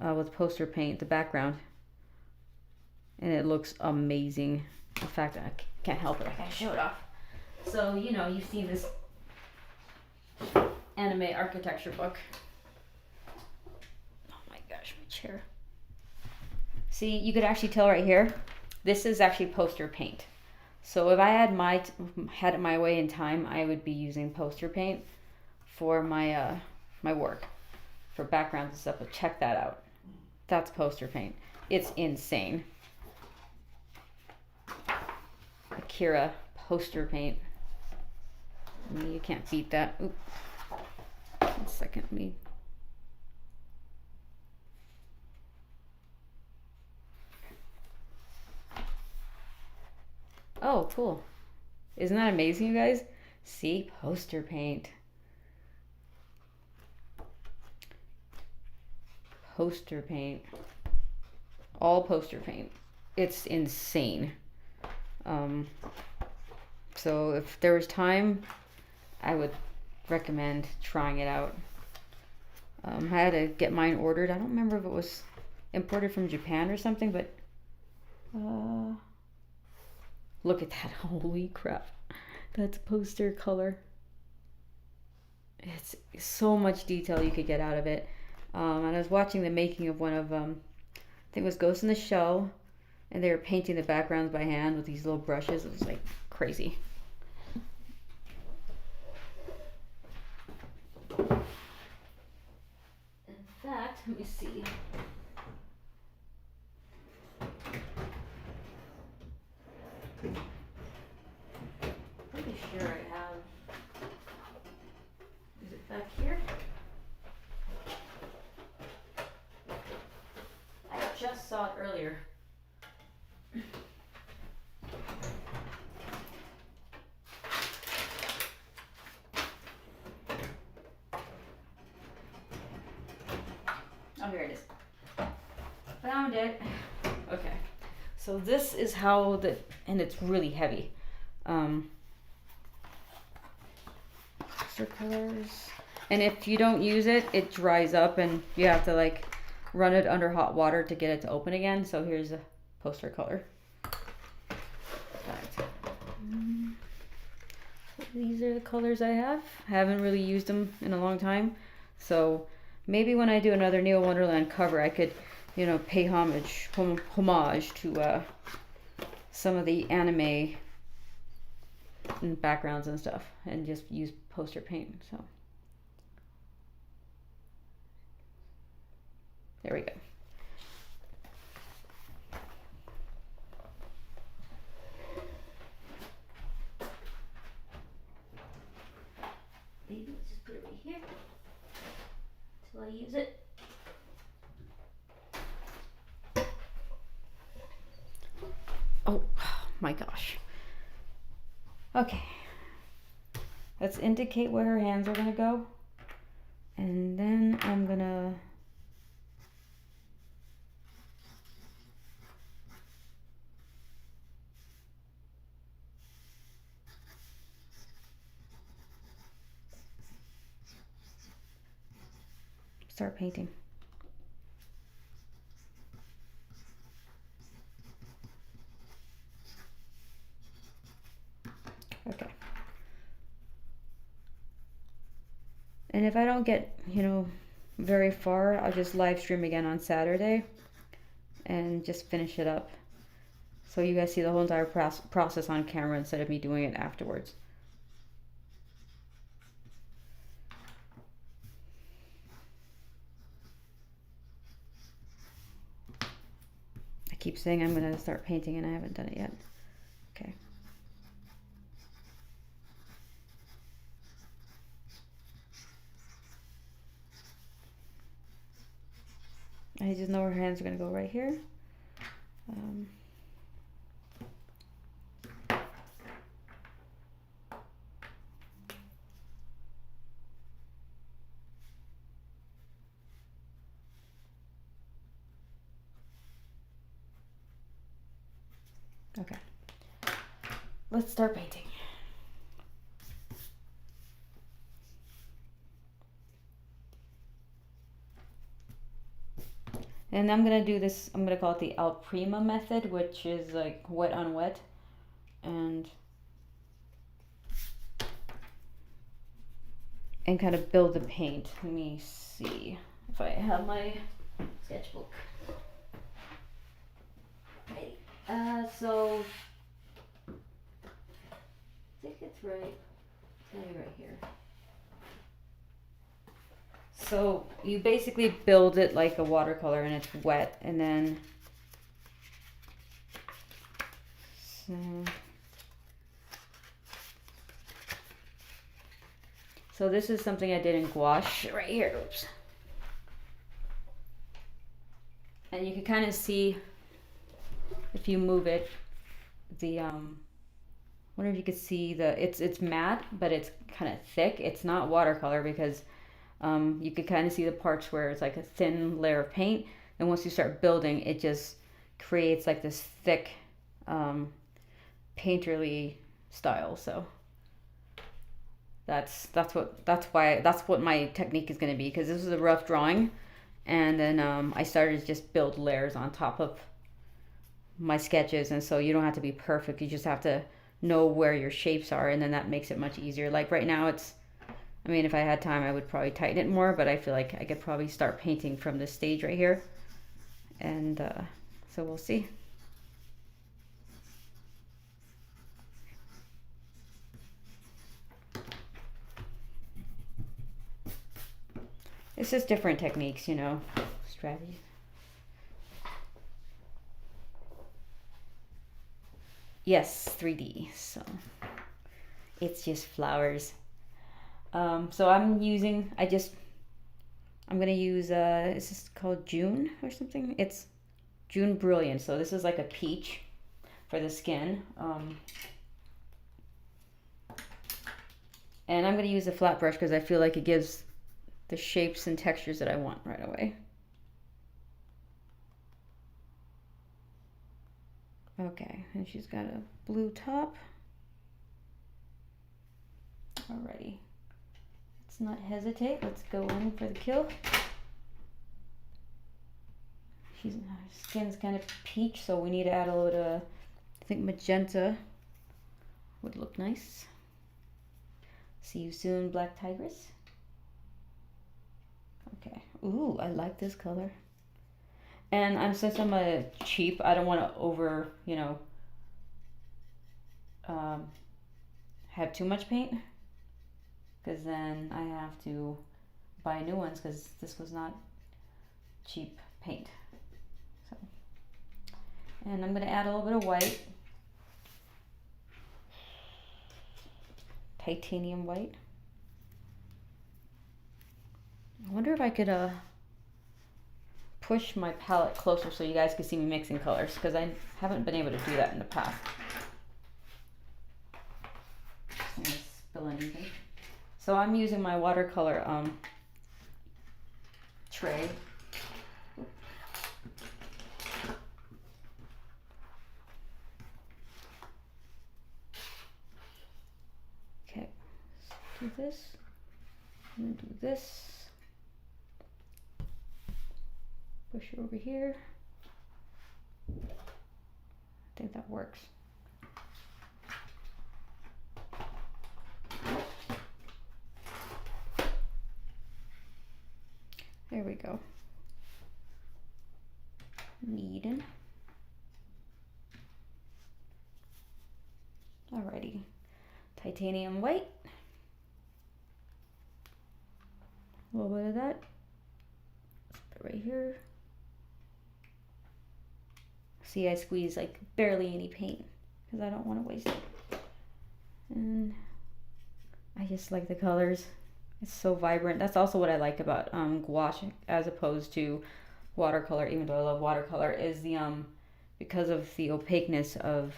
with poster paint, the background, and it looks amazing. In fact, I can't help it. I gotta show it off. So you've seen this anime architecture book. Oh my gosh, my chair. See, you could actually tell right here, this is actually poster paint. So if I had it my way in time, I would be using poster paint for my my work, for backgrounds and stuff. But check that out. That's poster paint. It's insane. Akira poster paint. You can't beat that. Oop. 1 second, me. Oh, cool. Isn't that amazing, you guys? See, poster paint. Poster paint. All poster paint. It's insane. So if there was time, I would recommend trying it out. I had to get mine ordered. I don't remember if it was imported from Japan or something, but Look at that. Holy crap. That's poster color. It's so much detail you could get out of it. And I was watching the making of one of, I think it was Ghost in the Shell, and they were painting the backgrounds by hand with these little brushes. It was like crazy. In fact, let me see. Pretty sure I have. Is it back here? I just saw it earlier. Oh, here it is. Found it. Okay. So this is how and it's really heavy. Poster colors. And if you don't use it, it dries up and you have to like run it under hot water to get it to open again. So here's a poster color. These are the colors I have. I haven't really used them in a long time. So maybe when I do another Neil Wonderland cover, I could, you know, pay homage to some of the anime and backgrounds and stuff, and just use poster paint. So there we go. Maybe let's just put it right here until I use it. Oh my gosh. Okay. Let's indicate where her hands are gonna go. And then I'm gonna start painting. Okay. And if I don't get, you know, very far, I'll just live stream again on Saturday and just finish it up. So you guys see the whole entire process on camera instead of me doing it afterwards. I keep saying I'm going to start painting and I haven't done it yet. Okay. I just know her hands are going to go right here. Okay. Let's start painting. And I'm gonna do this, I'm gonna call it the Al Prima method, which is like wet on wet. And kind of build the paint. Let me see if I have my sketchbook. Okay. So I think it's right. It's gonna be right here. So you basically build it like a watercolor and it's wet, and then so this is something I did in gouache right here. Oops. And you can kind of see if you move it, the I wonder if you could see it's matte, but it's kind of thick. It's not watercolor because you could kind of see the parts where it's like a thin layer of paint, and once you start building, it just creates like this thick painterly style. So that's what my technique is going to be, because this is a rough drawing, and then I started to just build layers on top of my sketches, and so you don't have to be perfect. You just have to know where your shapes are, and then that makes it much easier. Like right now it's, I mean, if I had time I would probably tighten it more, but I feel like I could probably start painting from this stage right here, and so we'll see. It's just different techniques, you know, strategy. Yes, 3D, so it's just flowers. So I'm gonna use, is this called June or something? It's June Brilliant, so this is like a peach for the skin. And I'm gonna use a flat brush because I feel like it gives the shapes and textures that I want right away. Okay, and she's got a blue top. Alrighty, let's not hesitate. Let's go in for the kill. Her skin's kind of peach, so we need to add a little bit of, I think magenta would look nice. See you soon, Black Tigress. Okay. Ooh, I like this color. And since I'm a cheap, I don't want to over, you know, have too much paint, because then I have to buy new ones because this was not cheap paint. So, and I'm going to add a little bit of white, titanium white. I wonder if I could push my palette closer so you guys can see me mixing colors, because I haven't been able to do that in the past. Just gonna spill anything. So I'm using my watercolor tray. Okay, let's do this. I'm gonna do this. Push it over here. I think that works. There we go. Needin'. Alrighty. Titanium white. A little bit of that. Put it right here. See, I squeeze like barely any paint because I don't want to waste it. And I just like the colors. It's so vibrant. That's also what I like about gouache as opposed to watercolor, even though I love watercolor, is the because of the opaqueness of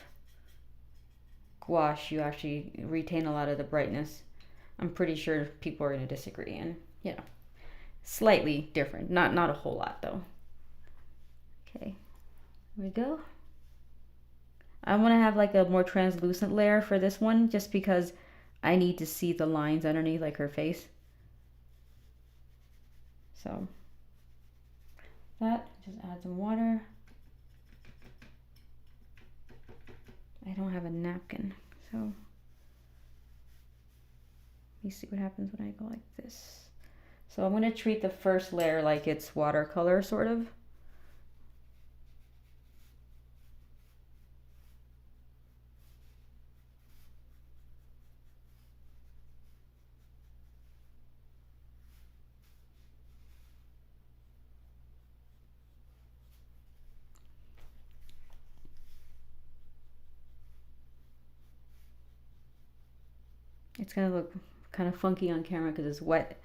gouache, you actually retain a lot of the brightness. I'm pretty sure people are going to disagree, and you know, slightly different. Not a whole lot though. Okay. There we go. I want to have like a more translucent layer for this one just because I need to see the lines underneath, like her face. So that, just add some water. I don't have a napkin, so let me see what happens when I go like this. So I'm going to treat the first layer like it's watercolor, sort of. It's going to look kind of funky on camera because it's wet.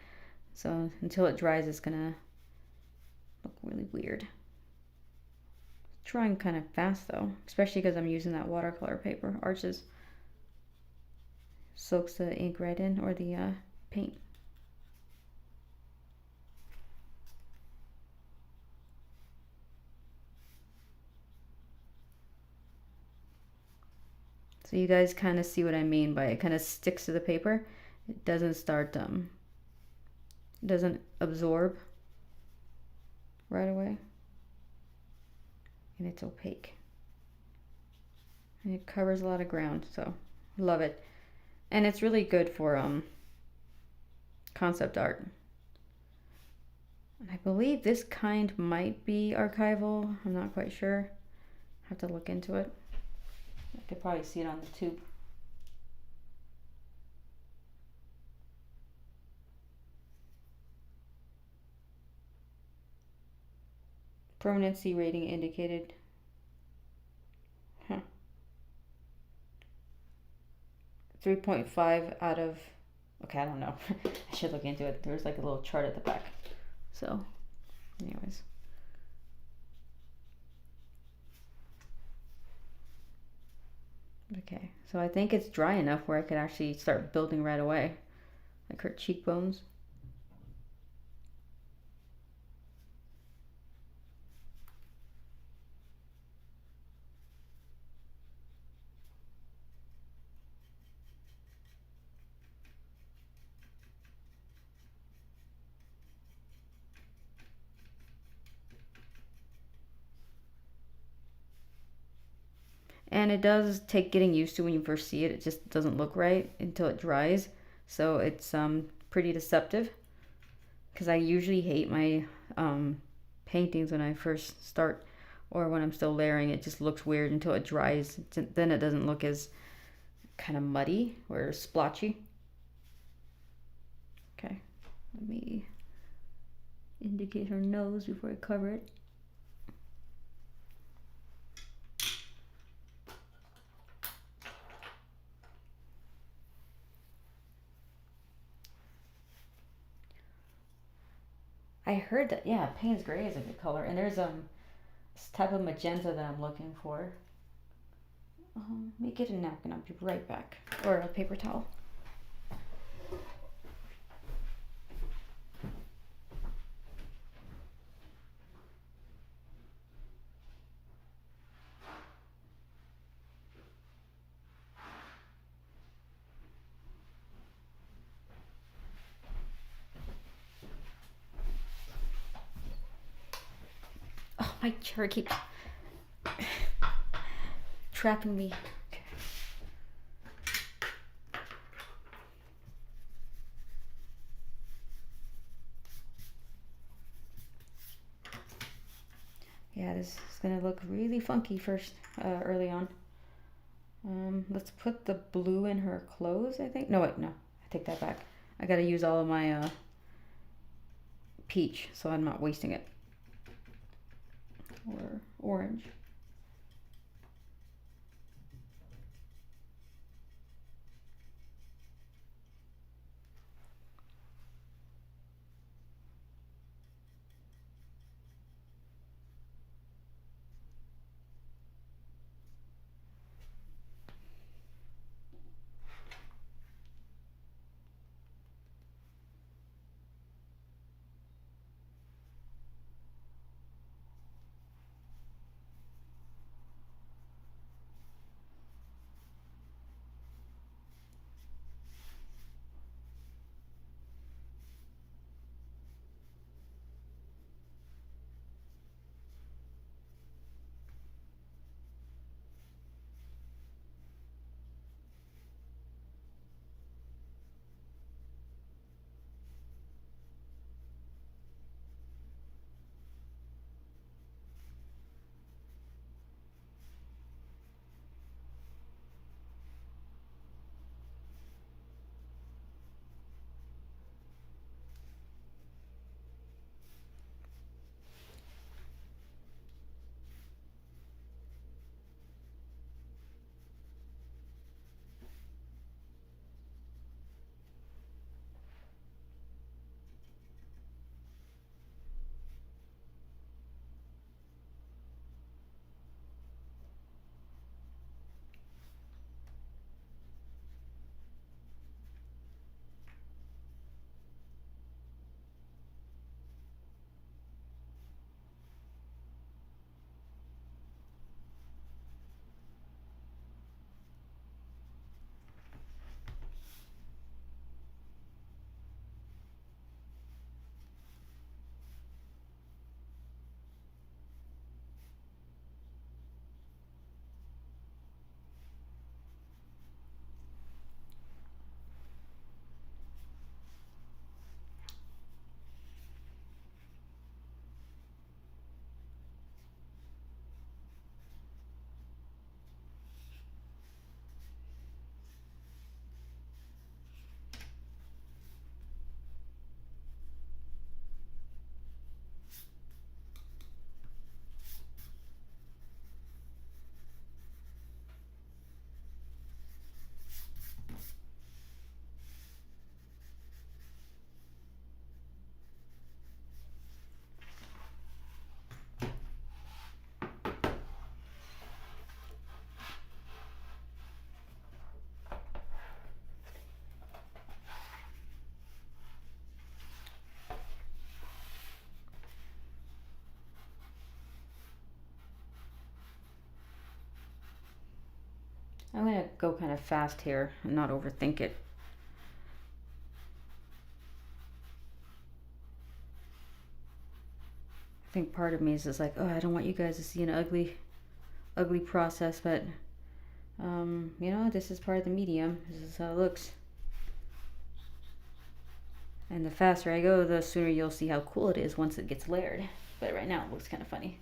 So until it dries, it's going to look really weird. Drying kind of fast though, especially because I'm using that watercolor paper. Arches soaks the ink right in, or the paint. So you guys kind of see what I mean by it kind of sticks to the paper. It doesn't start, doesn't absorb right away. And it's opaque. And it covers a lot of ground, so love it. And it's really good for concept art. I believe this kind might be archival. I'm not quite sure. Have to look into it. I could probably see it on the tube. Permanency rating indicated. Huh. 3.5 out of, okay, I don't know. I should look into it. There's like a little chart at the back. So, anyways. Okay, so I think it's dry enough where I could actually start building right away. Like her cheekbones. And it does take getting used to when you first see it. It just doesn't look right until it dries. So it's pretty deceptive. Because I usually hate my paintings when I first start or when I'm still layering. It just looks weird until it dries. Then it doesn't look as kind of muddy or splotchy. Okay, let me indicate her nose before I cover it. I heard that, yeah, Payne's Gray is a good color. And there's this type of magenta that I'm looking for. Let me get a napkin. I'll be right back. Or a paper towel. Oh, my chair keeps trapping me. Okay. Yeah, this is gonna look really funky first, early on. Let's put the blue in her clothes, I think. No, wait, no. I take that back. I gotta use all of my peach, so I'm not wasting it. Or orange. I'm gonna go kind of fast here and not overthink it. I think part of me is just like, oh, I don't want you guys to see an ugly process, but you know, this is part of the medium. This is how it looks. And the faster I go, the sooner you'll see how cool it is once it gets layered. But right now it looks kind of funny.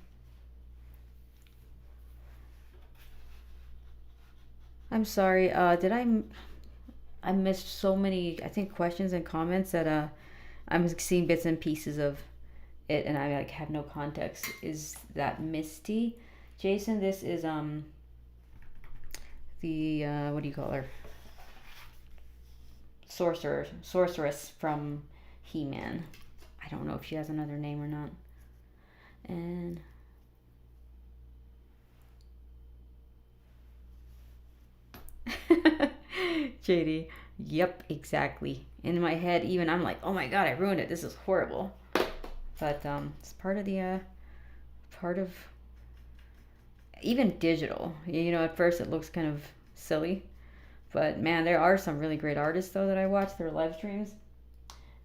I'm sorry. Did I missed so many, I think, questions and comments that I'm seeing bits and pieces of it, and I like have no context. Is that Misty? Jason, this is the what do you call her? Sorceress from He-Man. I don't know if she has another name or not. And JD, yep, exactly. In my head, even I'm like, oh my god, I ruined it. This is horrible. But it's part of the part of even digital. You know, at first it looks kind of silly, but man, there are some really great artists though that I watch their live streams,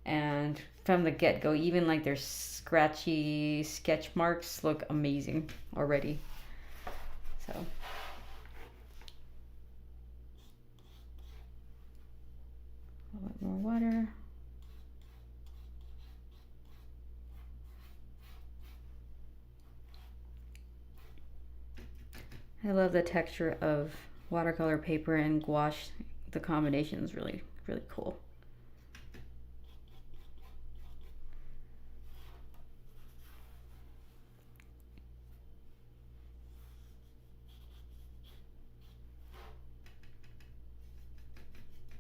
and from the get go, even like their scratchy sketch marks look amazing already. So. A little bit more water. I love the texture of watercolor paper and gouache. The combination is really, really cool.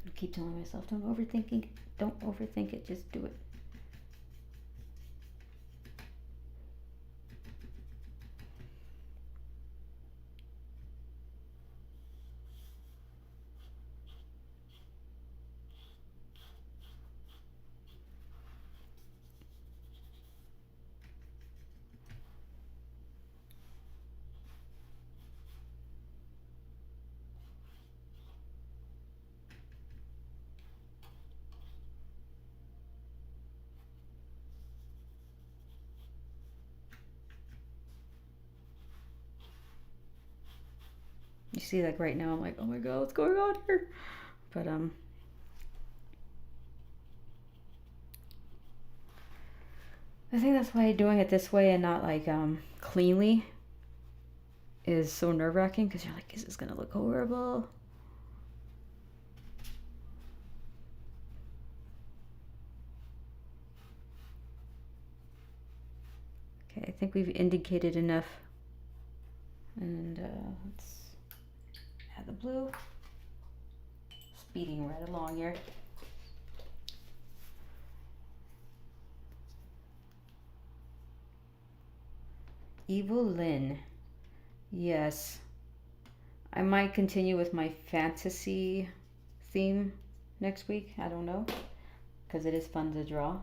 I keep telling myself, don't overthink it, just do it. You see, like right now, I'm like, oh my god, what's going on here? But I think that's why doing it this way and not like cleanly is so nerve-wracking, because you're like, is this gonna look horrible? Okay, I think we've indicated enough, and let's add the blue. Speeding right along here. Evil Lynn. Yes. I might continue with my fantasy theme next week. I don't know. Because it is fun to draw.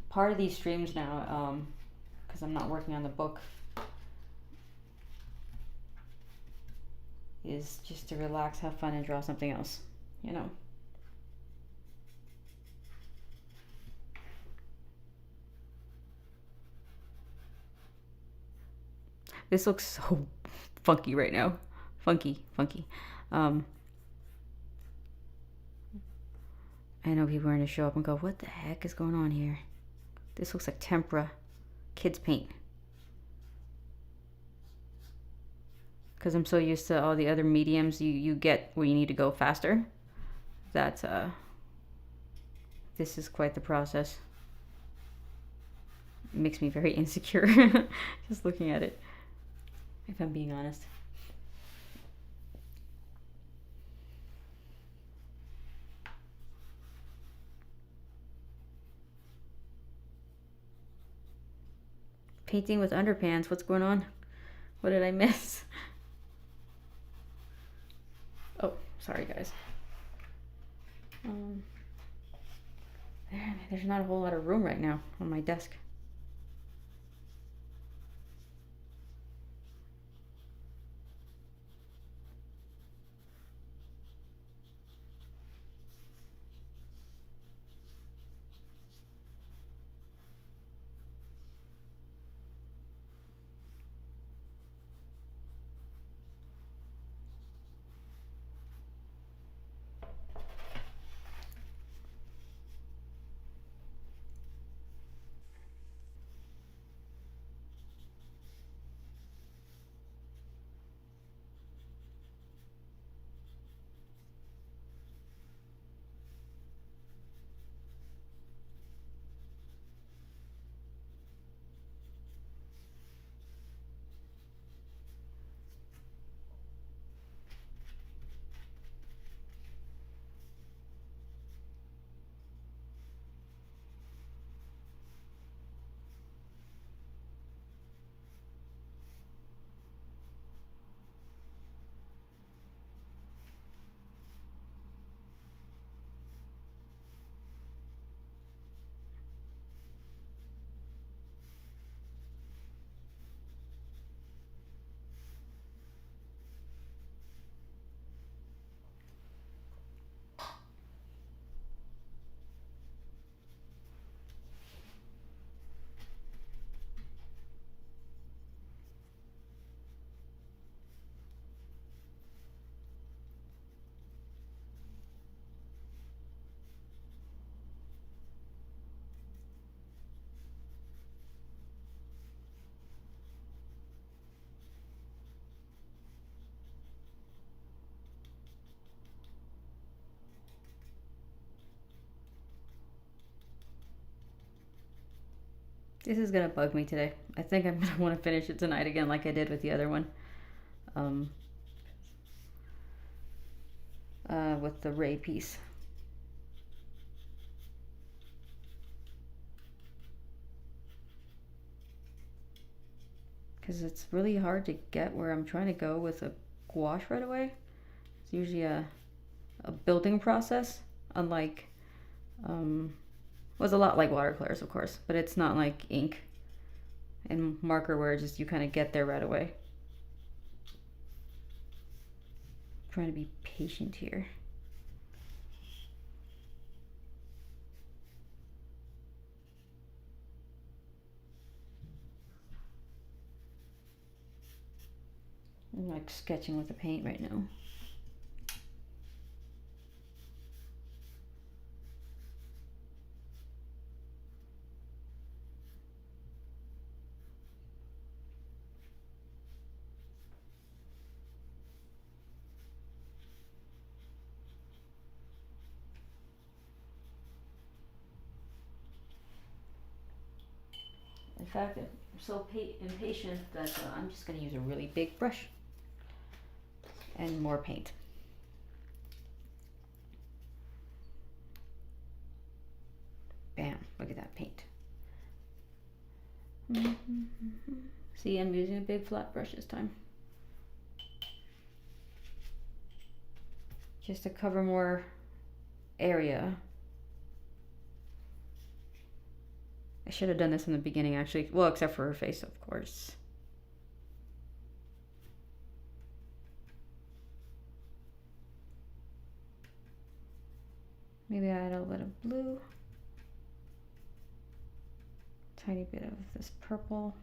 Part of these streams now, because I'm not working on the book, is just to relax, have fun, and draw something else. You know. This looks so funky right now. Funky. I know people are going to show up and go, what the heck is going on here? This looks like tempera. Kids paint. Because I'm so used to all the other mediums you get where you need to go faster. That this is quite the process. It makes me very insecure just looking at it, if I'm being honest. Painting with underpants, what's going on? What did I miss? Oh, sorry guys. There's not a whole lot of room right now on my desk. This is gonna bug me today. I think I'm gonna want to finish it tonight again like I did with the other one. With the Ray piece. Because it's really hard to get where I'm trying to go with a gouache right away. It's usually a building process, unlike, well, it's a lot like watercolors, of course, but it's not like ink and marker where just you kind of get there right away. I'm trying to be patient here. I'm like sketching with the paint right now. In fact, I'm so impatient that I'm just going to use a really big brush and more paint. Bam, look at that paint. See, I'm using a big flat brush this time. Just to cover more area. I should have done this in the beginning actually. Well, except for her face, of course. Maybe add a little bit of blue. Tiny bit of this purple.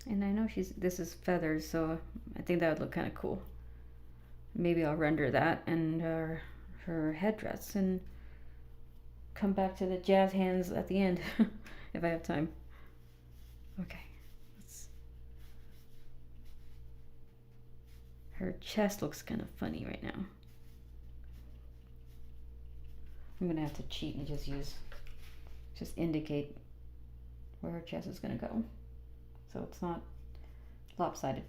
And I know this is feathers, so I think that would look kind of cool. Maybe I'll render that and her headdress and come back to the jazz hands at the end if I have time. Okay. Her chest looks kind of funny right now. I'm gonna have to cheat and just indicate where her chest is gonna go, so it's not lopsided.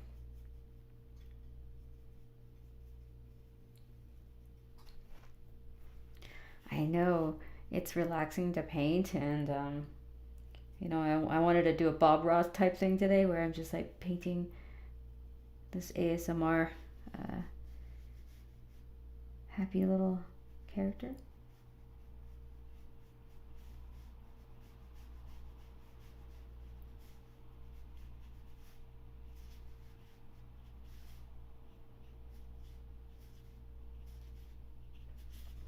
I know it's relaxing to paint, and You know, I wanted to do a Bob Ross type thing today where I'm just like painting this ASMR happy little character.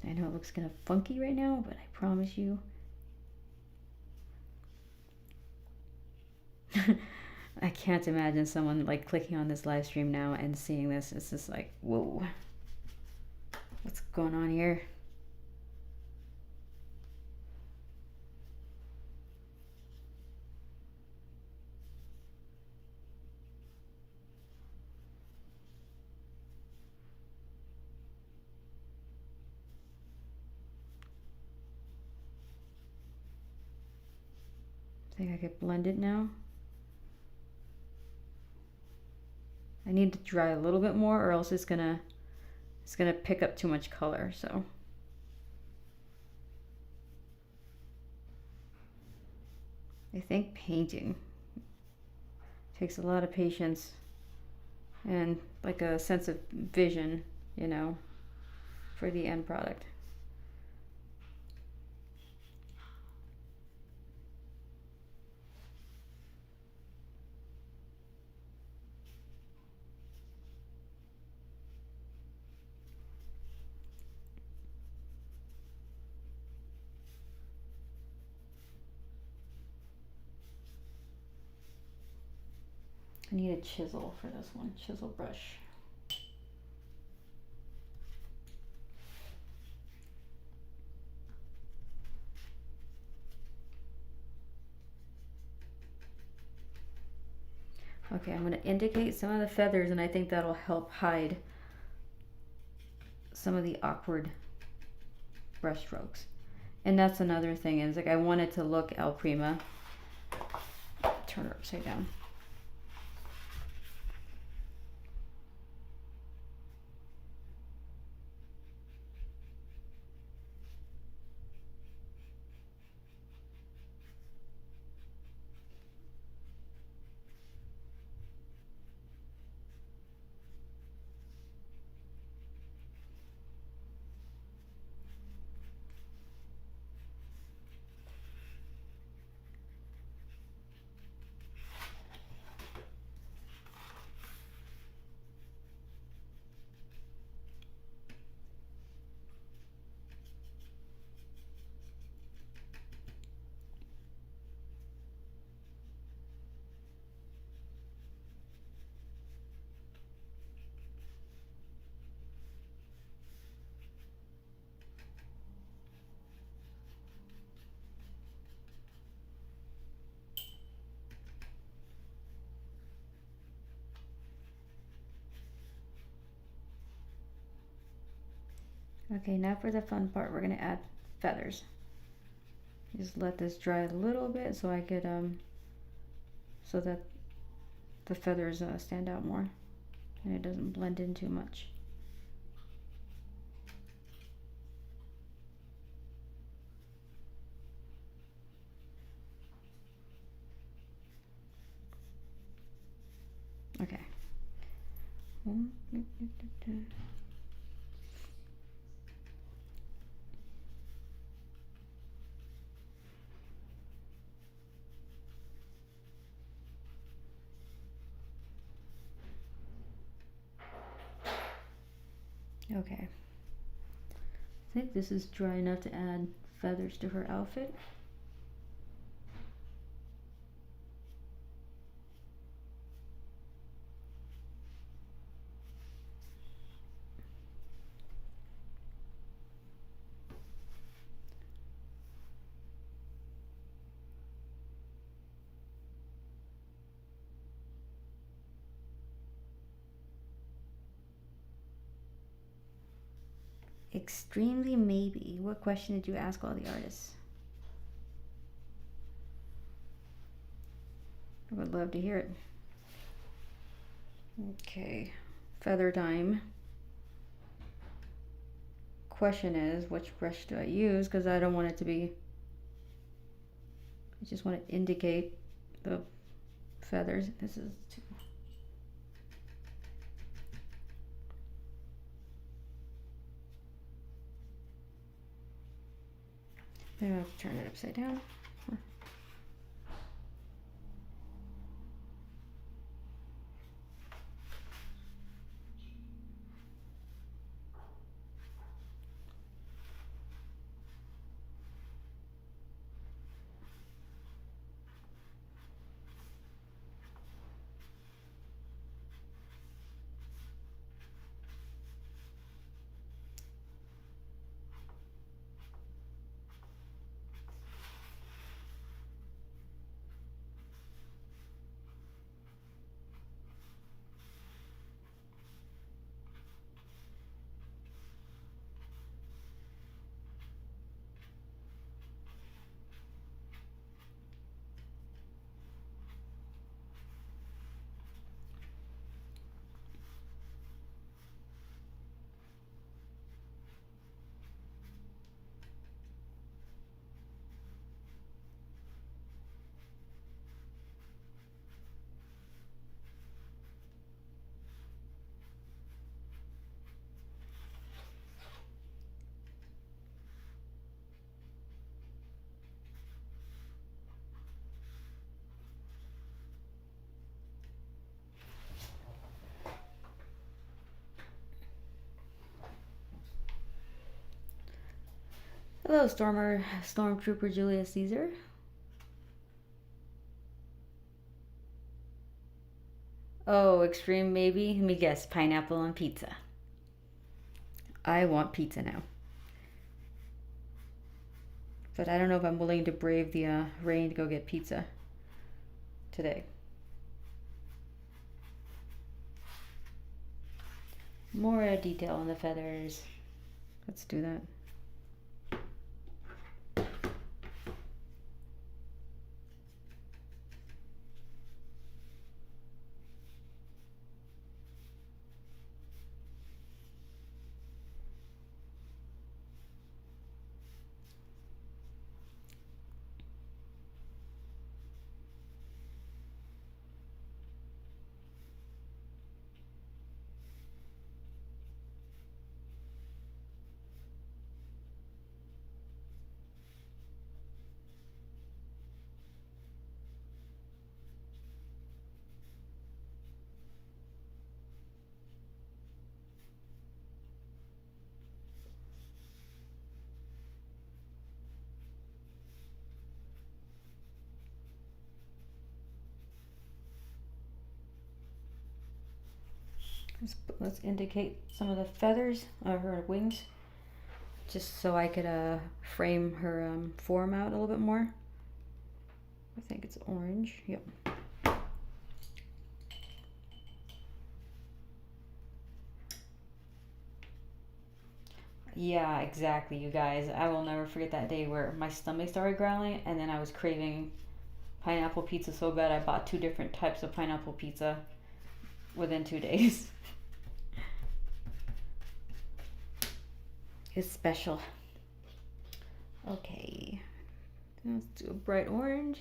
I know it looks kind of funky right now, but I promise you. I can't imagine someone like clicking on this live stream now and seeing this. It's just like, whoa, what's going on here? I think I could blend it now. I need to dry a little bit more or else it's gonna pick up too much color, so. I think painting takes a lot of patience and like a sense of vision, you know, for the end product. I need a chisel for this one, chisel brush. Okay, I'm going to indicate some of the feathers and I think that'll help hide some of the awkward brush strokes. And that's another thing is like I want it to look El Prima. Turn her upside down. Okay, now for the fun part, we're gonna add feathers. Just let this dry a little bit so I could, so that the feathers stand out more and it doesn't blend in too much. Okay. Okay. I think this is dry enough to add feathers to her outfit. Extremely maybe. What question did you ask all the artists? I would love to hear it. Okay, feather time. Question is, which brush do I use? Because I don't want it to be I just want to indicate the feathers. This is too. Then I'll turn it upside down. Hello, Stormtrooper Julius Caesar. Oh, extreme maybe? Let me guess, pineapple on pizza. I want pizza now. But I don't know if I'm willing to brave the rain to go get pizza today. More detail on the feathers. Let's do that. Let's indicate some of the feathers, her wings, just so I could frame her form out a little bit more. I think it's orange. Yep. Yeah, exactly, you guys. I will never forget that day where my stomach started growling and then I was craving pineapple pizza so bad I bought 2 different types of pineapple pizza within 2 days. It's special. Okay, let's do a bright orange.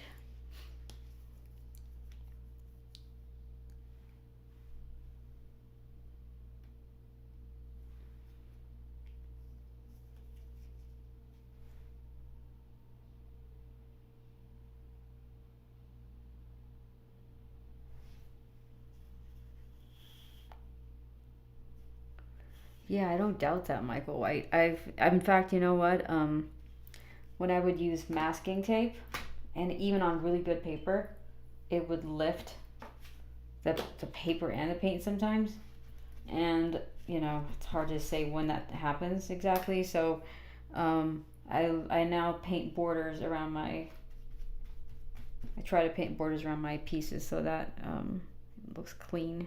Yeah, I don't doubt that, Michael. In fact, you know what? When I would use masking tape, and even on really good paper, it would lift the paper and the paint sometimes. And it's hard to say when that happens exactly. So, I now paint borders around my. I try to paint borders around my pieces so that it looks clean.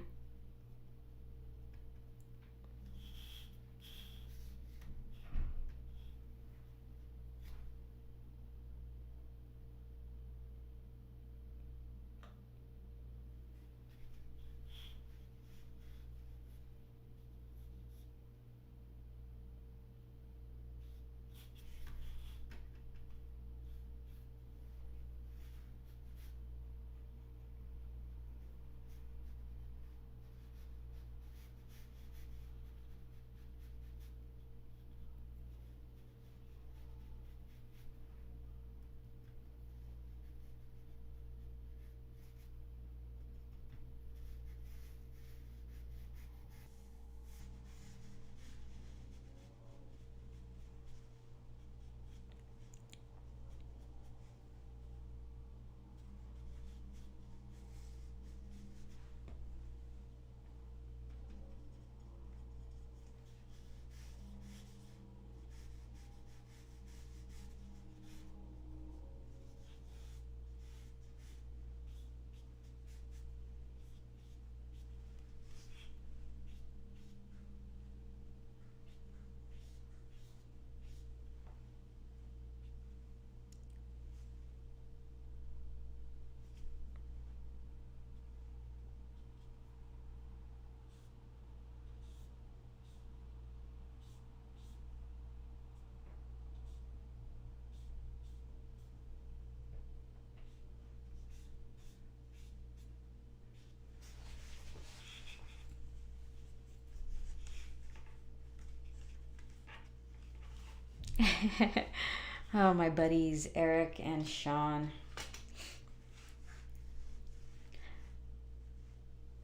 Oh, my buddies Eric and Sean.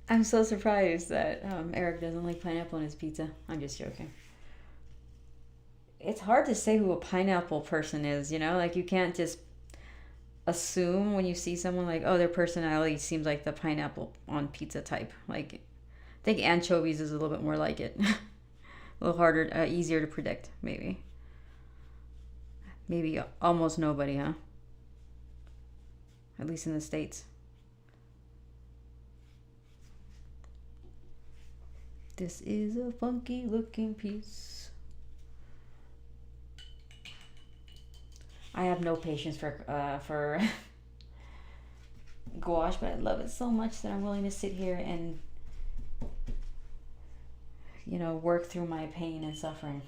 I'm so surprised that Eric doesn't like pineapple on his pizza. I'm just joking. It's hard to say who a pineapple person is, you know? Like, you can't just assume when you see someone like, oh, their personality seems like the pineapple on pizza type. Like, I think anchovies is a little bit more like it. A little harder, easier to predict, maybe. Maybe almost nobody, huh? At least in the States. This is a funky looking piece. I have no patience for gouache, but I love it so much that I'm willing to sit here and, you know, work through my pain and suffering.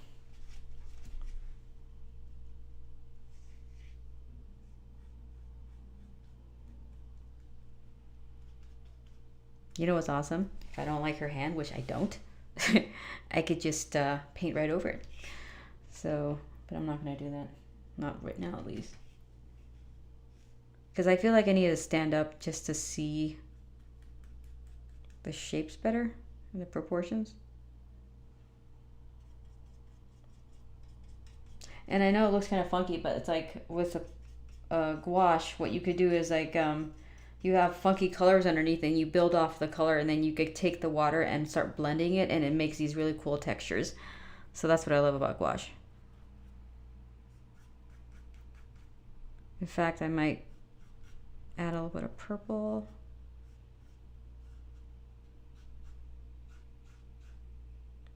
You know what's awesome? If I don't like her hand, which I don't, I could just paint right over it. So, but I'm not going to do that. Not right now, at least. Because I feel like I need to stand up just to see the shapes better, the proportions. And I know it looks kind of funky, but it's like with a gouache, what you could do is like you have funky colors underneath and you build off the color, and then you could take the water and start blending it, and it makes these really cool textures. So that's what I love about gouache. In fact, I might add a little bit of purple.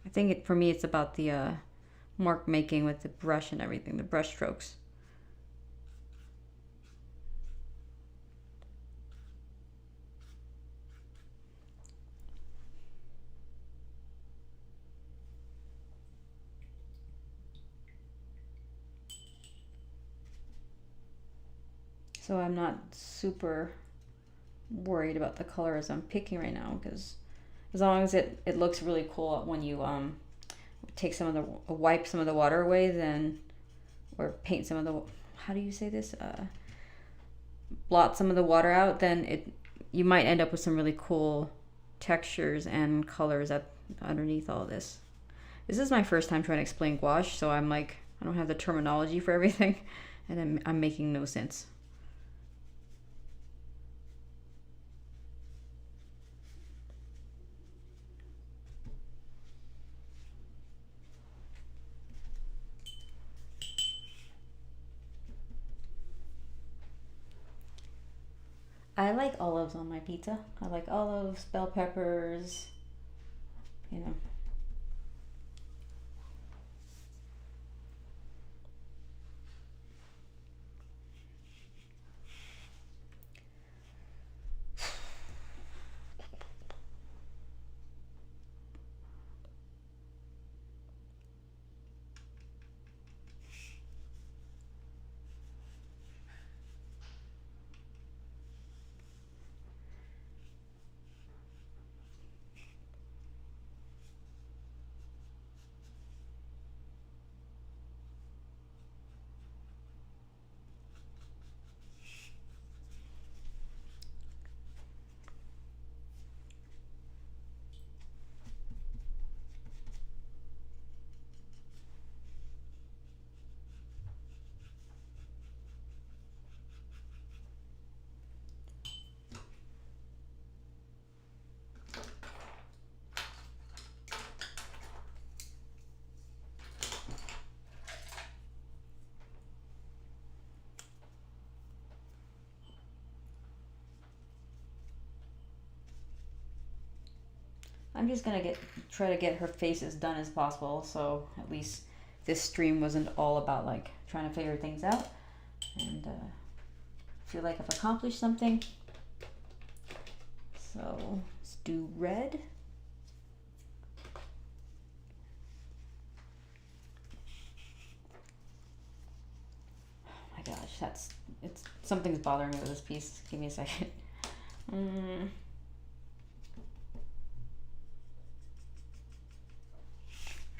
I think for me it's about the mark making with the brush and everything, the brush strokes. So I'm not super worried about the colors I'm picking right now, because as long as it looks really cool when you take some of the wipe some of the water away, then, or paint some of the, how do you say this, blot some of the water out, then you might end up with some really cool textures and colors up underneath all this. This is my first time trying to explain gouache, so I'm like, I don't have the terminology for everything, and I'm making no sense. I like olives on my pizza. I like olives, bell peppers, you know. I'm just gonna try to get her face as done as possible, so at least this stream wasn't all about like trying to figure things out, and feel like I've accomplished something. So let's do red. Oh my gosh, something's bothering me with this piece. Give me a second.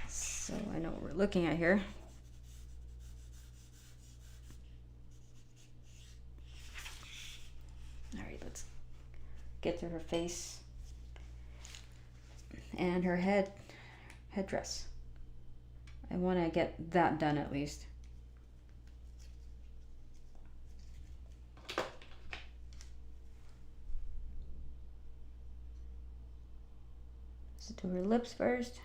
So I know what we're looking at here. to her face and her headdress. I want to get that done at least. Let's do her lips first.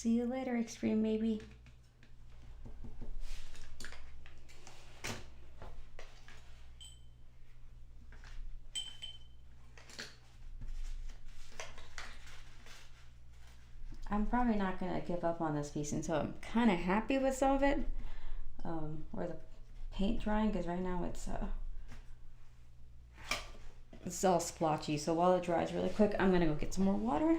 See you later, Extreme Maybe. I'm probably not going to give up on this piece until I'm kind of happy with some of it. Or the paint drying, because right now it's all splotchy. So while it dries really quick, I'm going to go get some more water.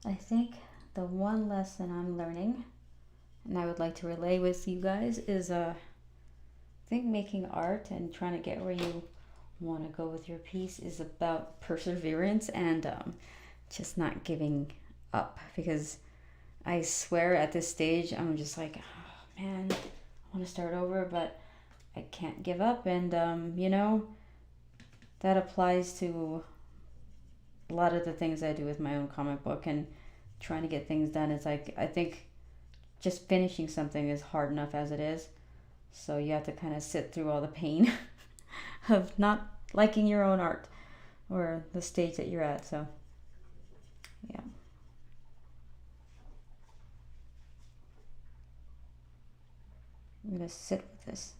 I think the one lesson I'm learning, and I would like to relay with you guys, is I think making art and trying to get where you want to go with your piece is about perseverance and just not giving up. Because I swear at this stage I'm just like, oh man, I want to start over, but I can't give up. And you know, that applies to a lot of the things I do with my own comic book and trying to get things done. It's like, I think just finishing something is hard enough as it is. So you have to kind of sit through all the pain of not liking your own art or the stage that you're at. So, yeah. I'm going to sit with this.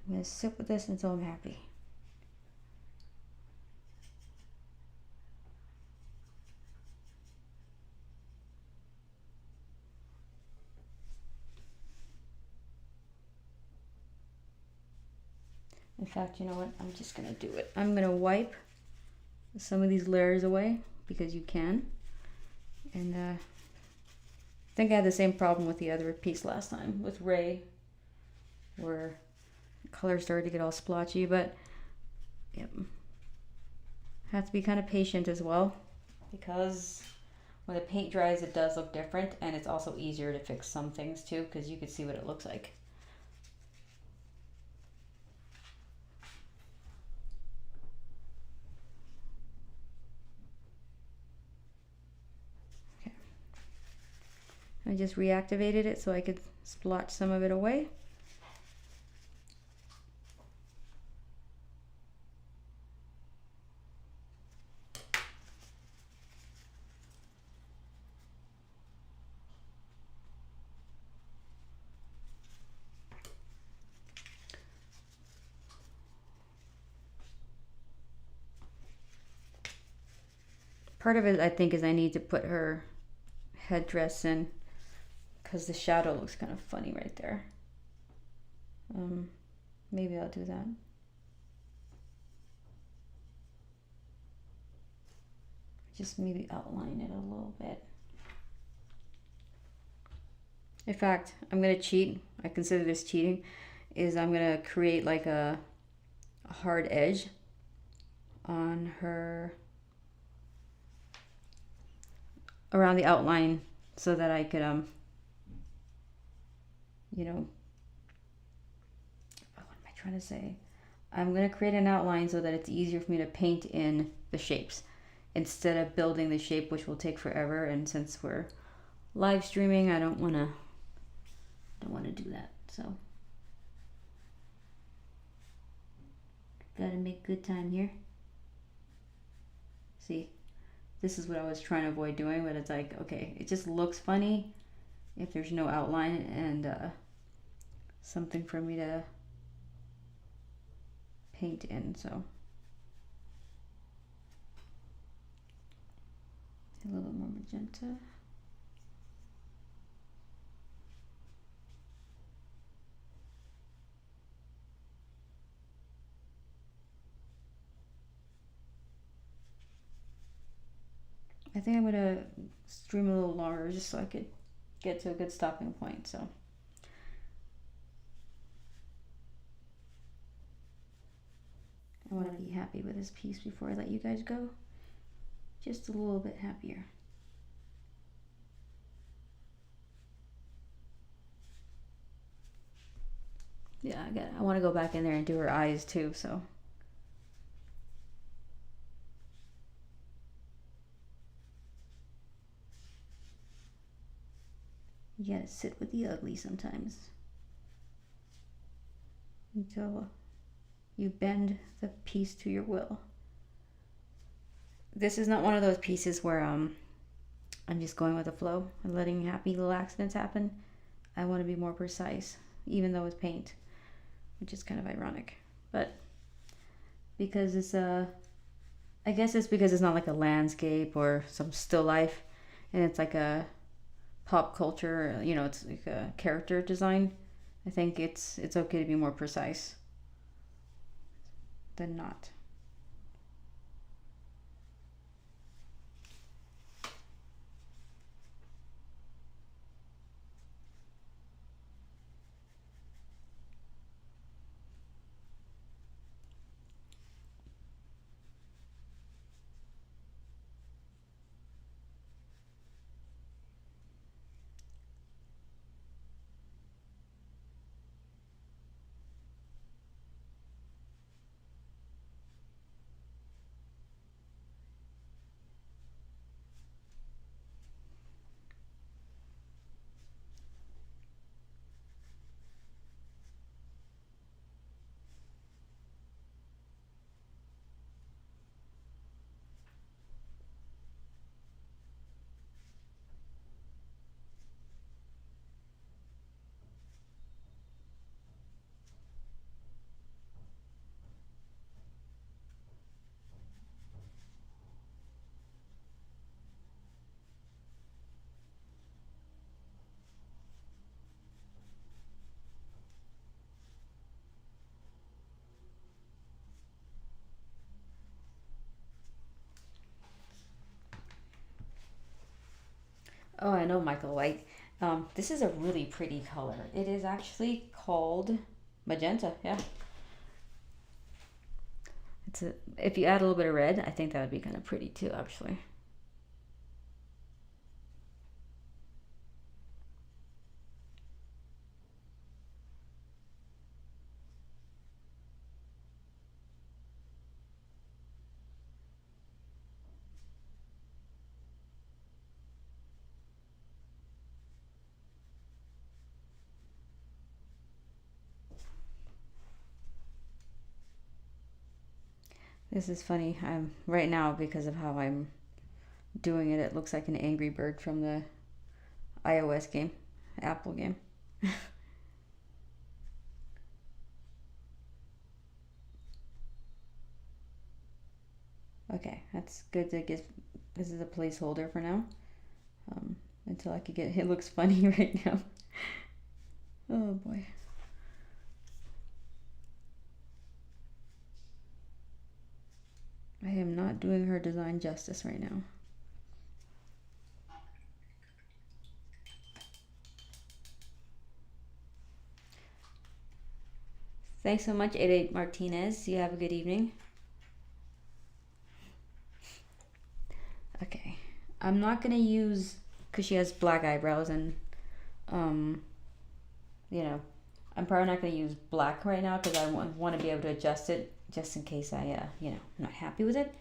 I'm going to sit with this until I'm happy. In fact, you know what? I'm just going to do it. I'm going to wipe some of these layers away because you can. And I think I had the same problem with the other piece last time with Ray, where the color started to get all splotchy. But yep, have to be kind of patient as well, because when the paint dries it does look different, and it's also easier to fix some things too, because you can see what it looks like. I just reactivated it so I could splotch some of it away. Part of it, I think, is I need to put her headdress in, because the shadow looks kind of funny right there. Maybe I'll do that. Just maybe outline it a little bit. In fact, I'm gonna cheat. I consider this cheating. Is I'm gonna create like a hard edge on her around the outline, so that I could you know, what am I trying to say? I'm going to create an outline so that it's easier for me to paint in the shapes instead of building the shape, which will take forever. And since we're live streaming, I don't want to do that. So gotta make good time here. See, this is what I was trying to avoid doing, but it's like, okay, it just looks funny if there's no outline and something for me to paint in. So a little bit more magenta. think I'm gonna stream a little longer just so I could get to a good stopping point. So I want to be happy with this piece before I let you guys go. Just a little bit happier. Yeah, I want to go back in there and do her eyes too, so. You gotta sit with the ugly sometimes. Until you bend the piece to your will. This is not one of those pieces where I'm just going with the flow and letting happy little accidents happen. I want to be more precise, even though it's paint, which is kind of ironic. But because it's I guess it's because it's not like a landscape or some still life, and it's like a pop culture, you know, it's like a character design. I think it's okay to be more precise than not. Oh, I know, Michael. Like, this is a really pretty color. It is actually called magenta. Yeah. If you add a little bit of red, I think that would be kind of pretty too, actually. This is funny. I'm right now, because of how I'm doing it, it looks like an Angry Bird from the iOS game, Apple game. Okay, that's good to get. This is a placeholder for now. Until I could get. It looks funny right now. Oh boy. I am not doing her design justice right now. Thanks so much, 88 Martinez. You have a good evening. Okay. I'm not going to use, because she has black eyebrows, and, you know, I'm probably not going to use black right now because I want to be able to adjust it just in case I, you know, I'm not happy with it.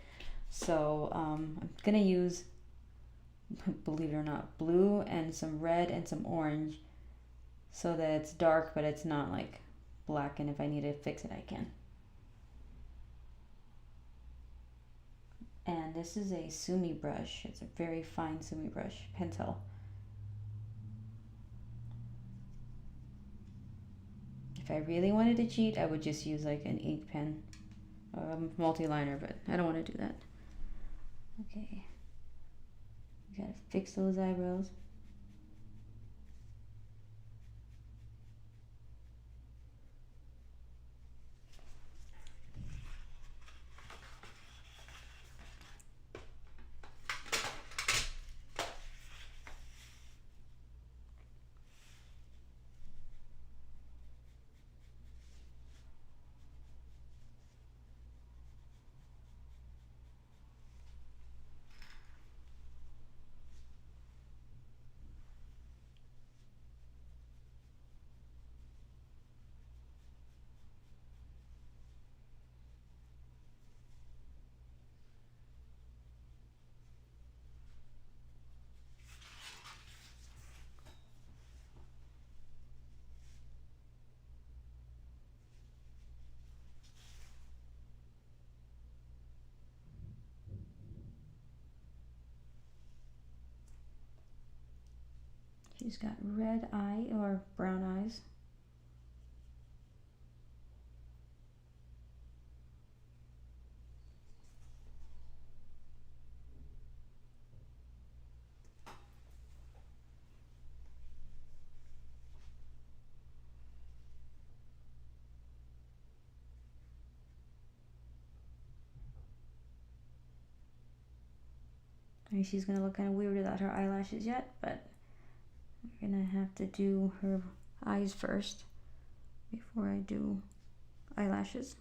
So I'm going to use, believe it or not, blue and some red and some orange so that it's dark, but it's not like black, and if I need to fix it, I can. And this is a Sumi brush. It's a very fine Sumi brush, Pentel. If I really wanted to cheat, I would just use like an ink pen or a multi-liner, but I don't want to do that. Okay. You gotta fix those eyebrows. She's got red eye or brown eyes. I mean, she's gonna look kind of weird without her eyelashes yet, but I'm gonna have to do her eyes first before I do eyelashes.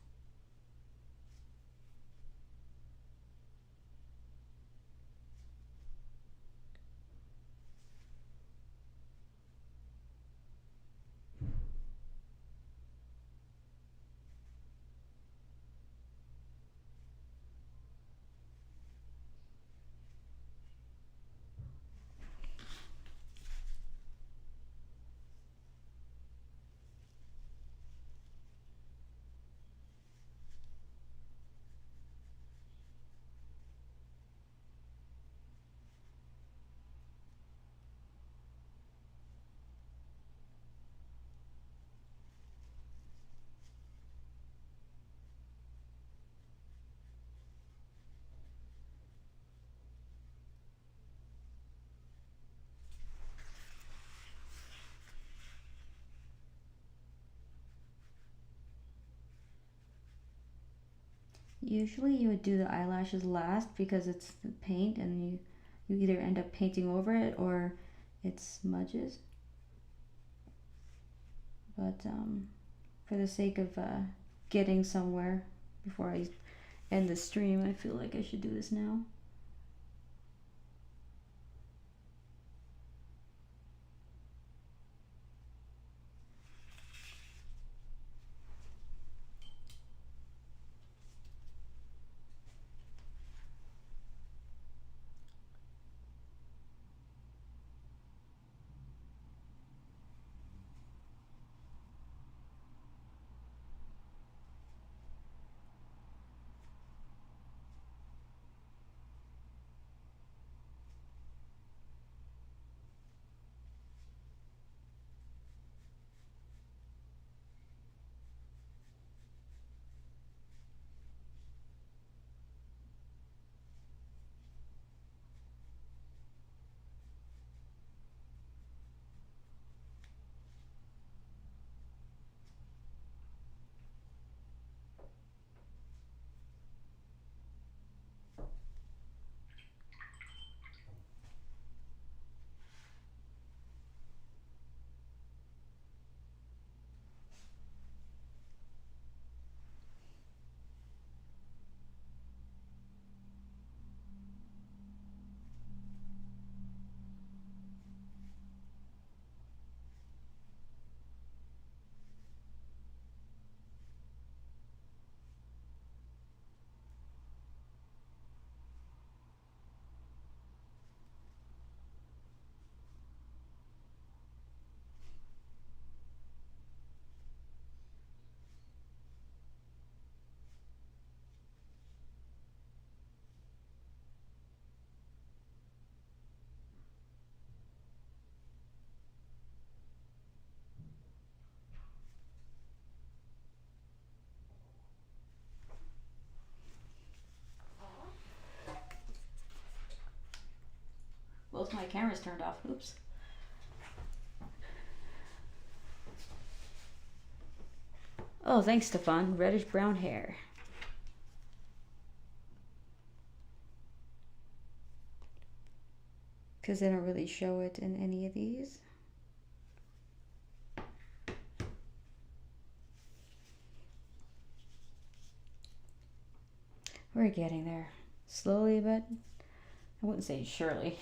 Usually you would do the eyelashes last because it's the paint and you either end up painting over it or it smudges. But for the sake of getting somewhere before I end the stream, I feel like I should do this now. Both my cameras turned off. Oops. Oh, thanks, Stefan. Reddish brown hair. Because they don't really show it in any of these. We're getting there. Slowly, but I wouldn't say surely.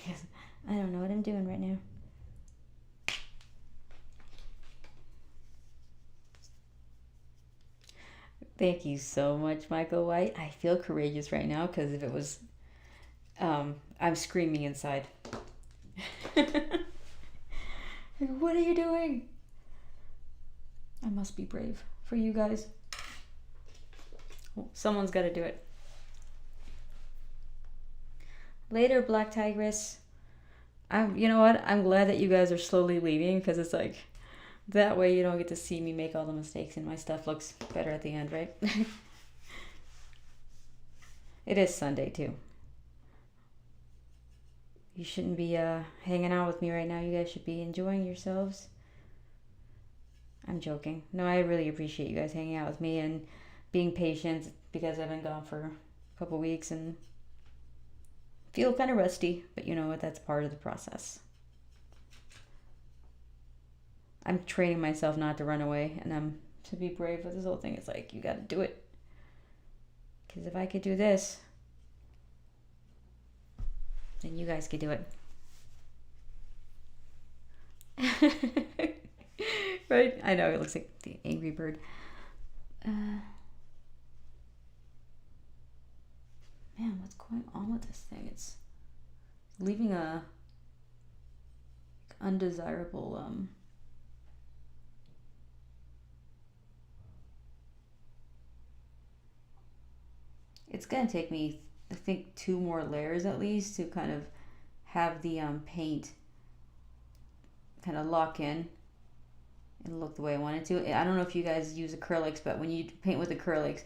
I don't know what I'm doing right now. Thank you so much, Michael White. I feel courageous right now because if it was, I'm screaming inside. What are you doing? I must be brave for you guys. Well, someone's got to do it. Later, Black Tigress. You know what? I'm glad that you guys are slowly leaving, because it's like, that way you don't get to see me make all the mistakes and my stuff looks better at the end, right? It is Sunday too. You shouldn't be hanging out with me right now. You guys should be enjoying yourselves. I'm joking. No, I really appreciate you guys hanging out with me and being patient, because I've been gone for a couple weeks and feel kind of rusty, but you know what? That's part of the process. I'm training myself not to run away, and I'm to be brave with this whole thing. It's like, you got to do it. Because if I could do this, then you guys could do it. Right? I know, it looks like the Angry Bird. Man, what's going on with this thing? It's leaving a undesirable it's gonna take me, I think, 2 more layers at least to kind of have the paint kind of lock in and look the way I want it to. I don't know if you guys use acrylics, but when you paint with acrylics,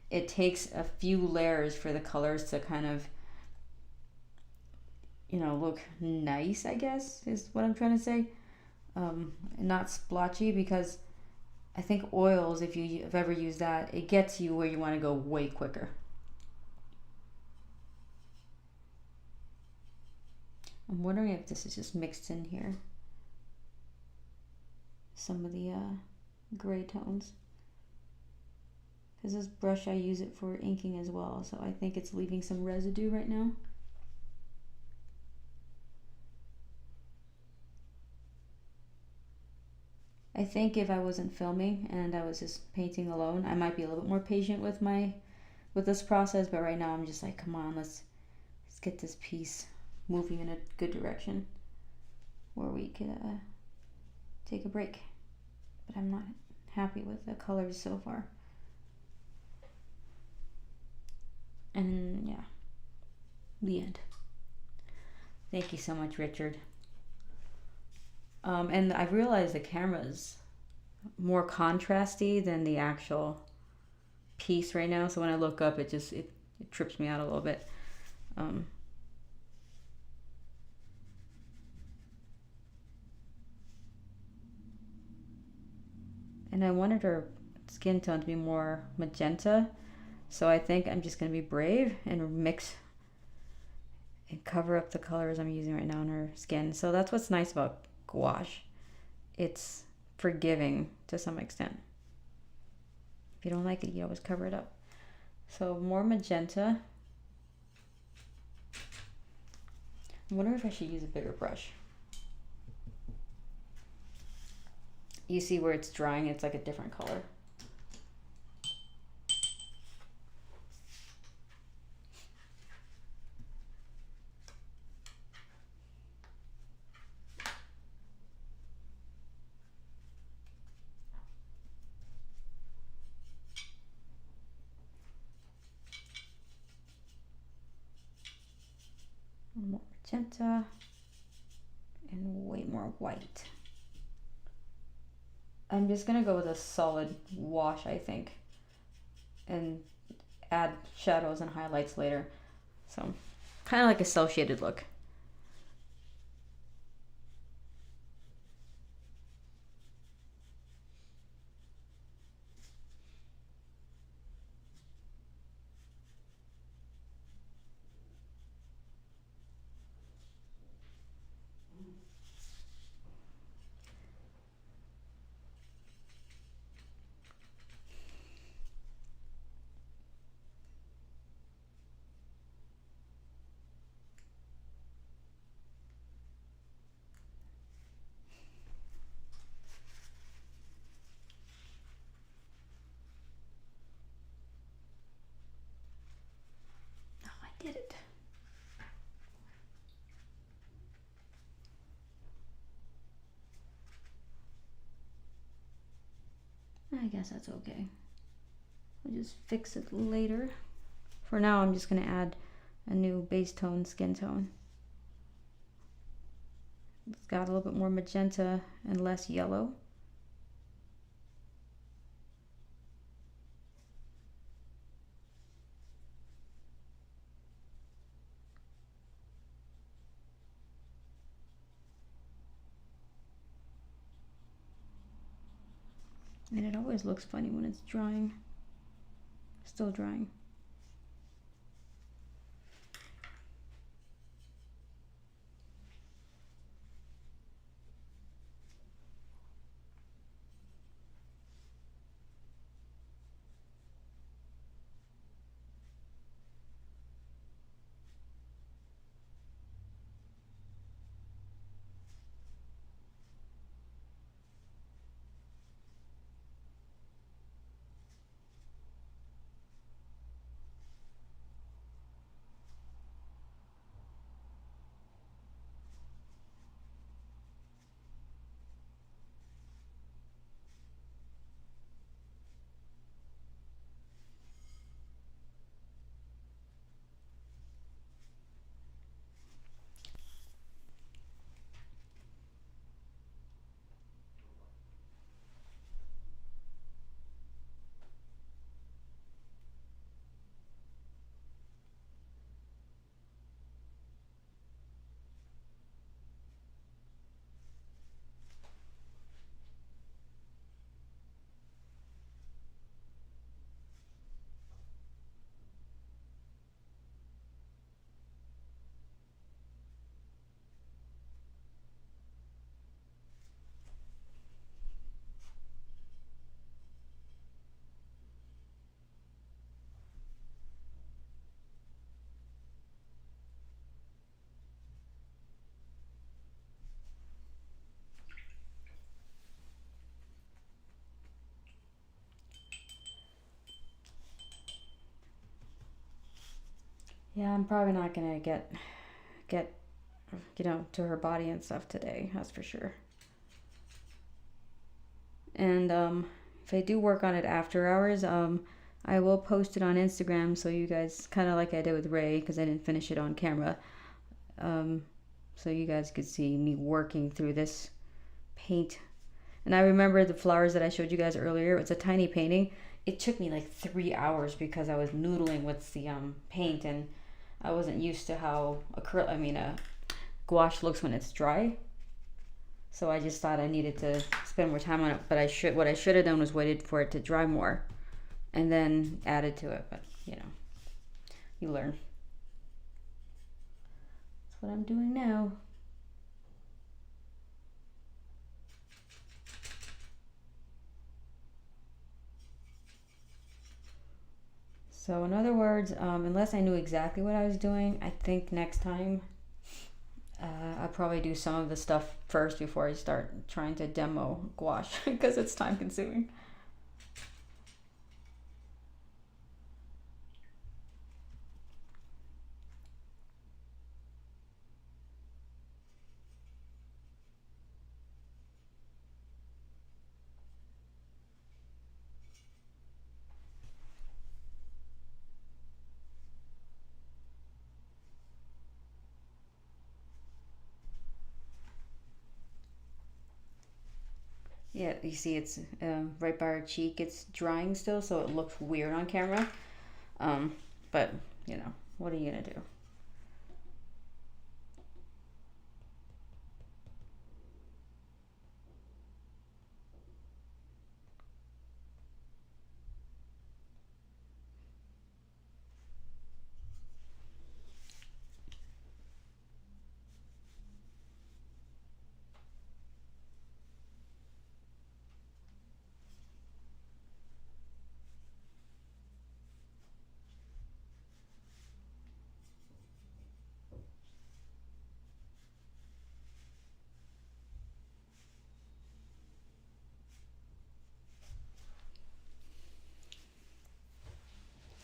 it takes a few layers for the colors to kind of, you know, look nice, I guess, is what I'm trying to say. And not splotchy, because I think oils, if you've ever used that, it gets you where you want to go way quicker. I'm wondering if this is just mixed in here, some of the gray tones, because this brush, I use it for inking as well, so I think it's leaving some residue right now. I think if I wasn't filming and I was just painting alone, I might be a little bit more patient with this process, but right now I'm just like, come on, let's get this piece moving in a good direction where we could take a break. But I'm not happy with the colors so far. And yeah, the end. Thank you so much, Richard. And I realized the camera's more contrasty than the actual piece right now, so when I look up, it trips me out a little bit. And I wanted her skin tone to be more magenta, so I think I'm just going to be brave and mix and cover up the colors I'm using right now in her skin. So that's what's nice about gouache. It's forgiving to some extent. If you don't like it, you always cover it up. So more magenta. I wonder if I should use a bigger brush. You see where it's drying, it's like a different color. More magenta and way more white. I'm just gonna go with a solid wash, I think, and add shadows and highlights later. So kind of like a cel shaded look. Did it. I guess that's okay. We'll just fix it later. For now, I'm just going to add a new base tone skin tone. It's got a little bit more magenta and less yellow. And it always looks funny when it's drying. Still drying. Yeah, I'm probably not gonna get to her body and stuff today, that's for sure. And if I do work on it after hours, I will post it on Instagram so you guys, kind of like I did with Ray, because I didn't finish it on camera. So you guys could see me working through this paint. And I remember the flowers that I showed you guys earlier. It's a tiny painting. It took me like 3 hours because I was noodling with the paint, and I wasn't used to how gouache looks when it's dry. So I just thought I needed to spend more time on it. But what I should have done was waited for it to dry more, and then added to it. But you learn. That's what I'm doing now. So in other words, unless I knew exactly what I was doing, I think next time I'll probably do some of the stuff first before I start trying to demo gouache because it's time consuming. Yeah, you see it's right by her cheek. It's drying still, so it looks weird on camera. But, what are you going to do?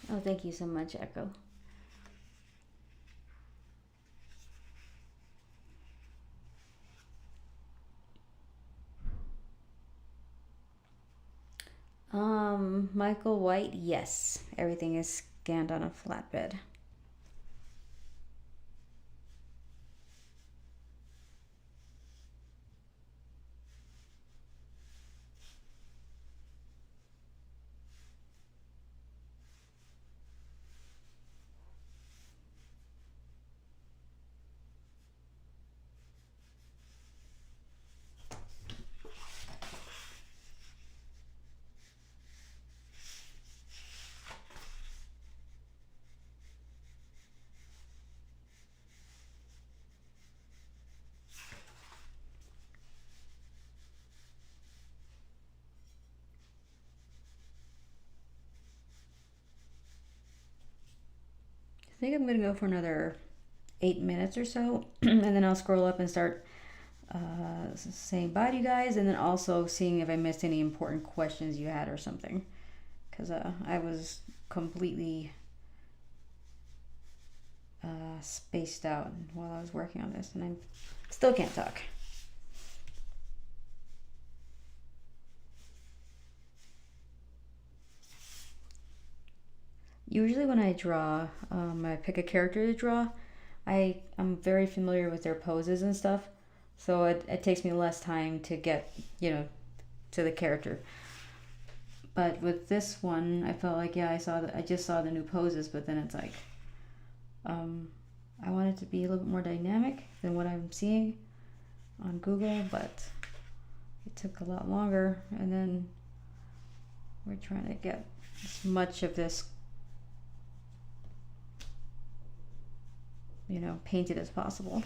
Oh, thank you so much, Echo. Michael White, yes. Everything is scanned on a flatbed. think I'm gonna go for another 8 minutes or so, and then I'll scroll up and start saying bye to you guys, and then also seeing if I missed any important questions you had or something, because I was completely spaced out while I was working on this, and I still can't talk. Usually when I draw, I pick a character to draw, I'm very familiar with their poses and stuff, so it takes me less time to get, to the character. But with this one, I felt like, yeah, I just saw the new poses, but then it's like, I want it to be a little bit more dynamic than what I'm seeing on Google, but it took a lot longer, and then we're trying to get as much of this painted as possible.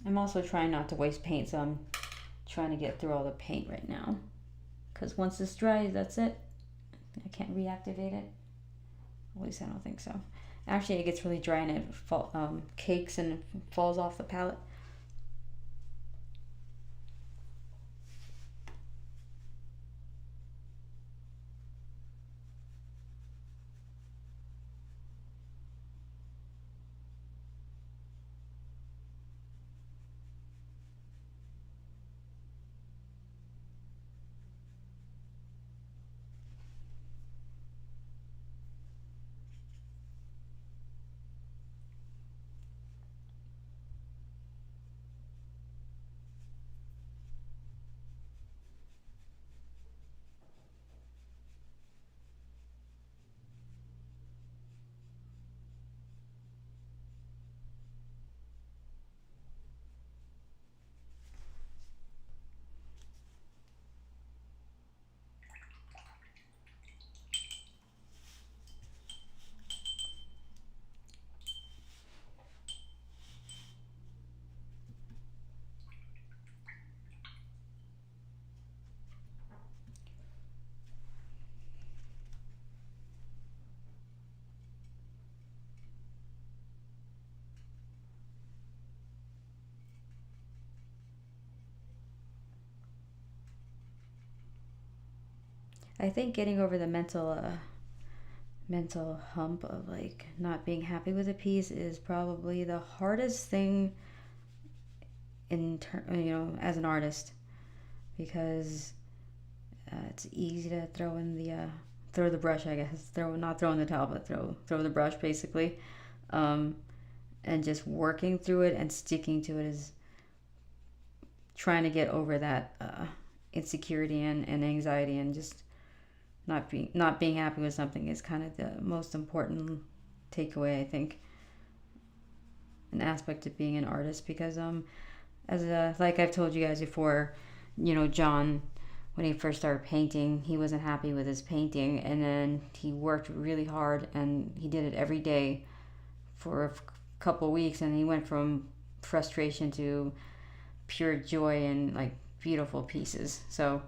I'm also trying not to waste paint, so I'm trying to get through all the paint right now. Because once this dries, that's it. I can't reactivate it. At least I don't think so. Actually, it gets really dry and it cakes and falls off the palette. I think getting over the mental hump of like not being happy with a piece is probably the hardest thing as an artist, because it's easy to throw the brush, I guess, not throwing the towel, but throw the brush basically, and just working through it and sticking to it is trying to get over that insecurity and anxiety, and just not being happy with something is kind of the most important takeaway, I think, an aspect of being an artist. Because like I've told you guys before, John, when he first started painting, he wasn't happy with his painting, and then he worked really hard and he did it every day for a couple weeks, and he went from frustration to pure joy and like beautiful pieces. So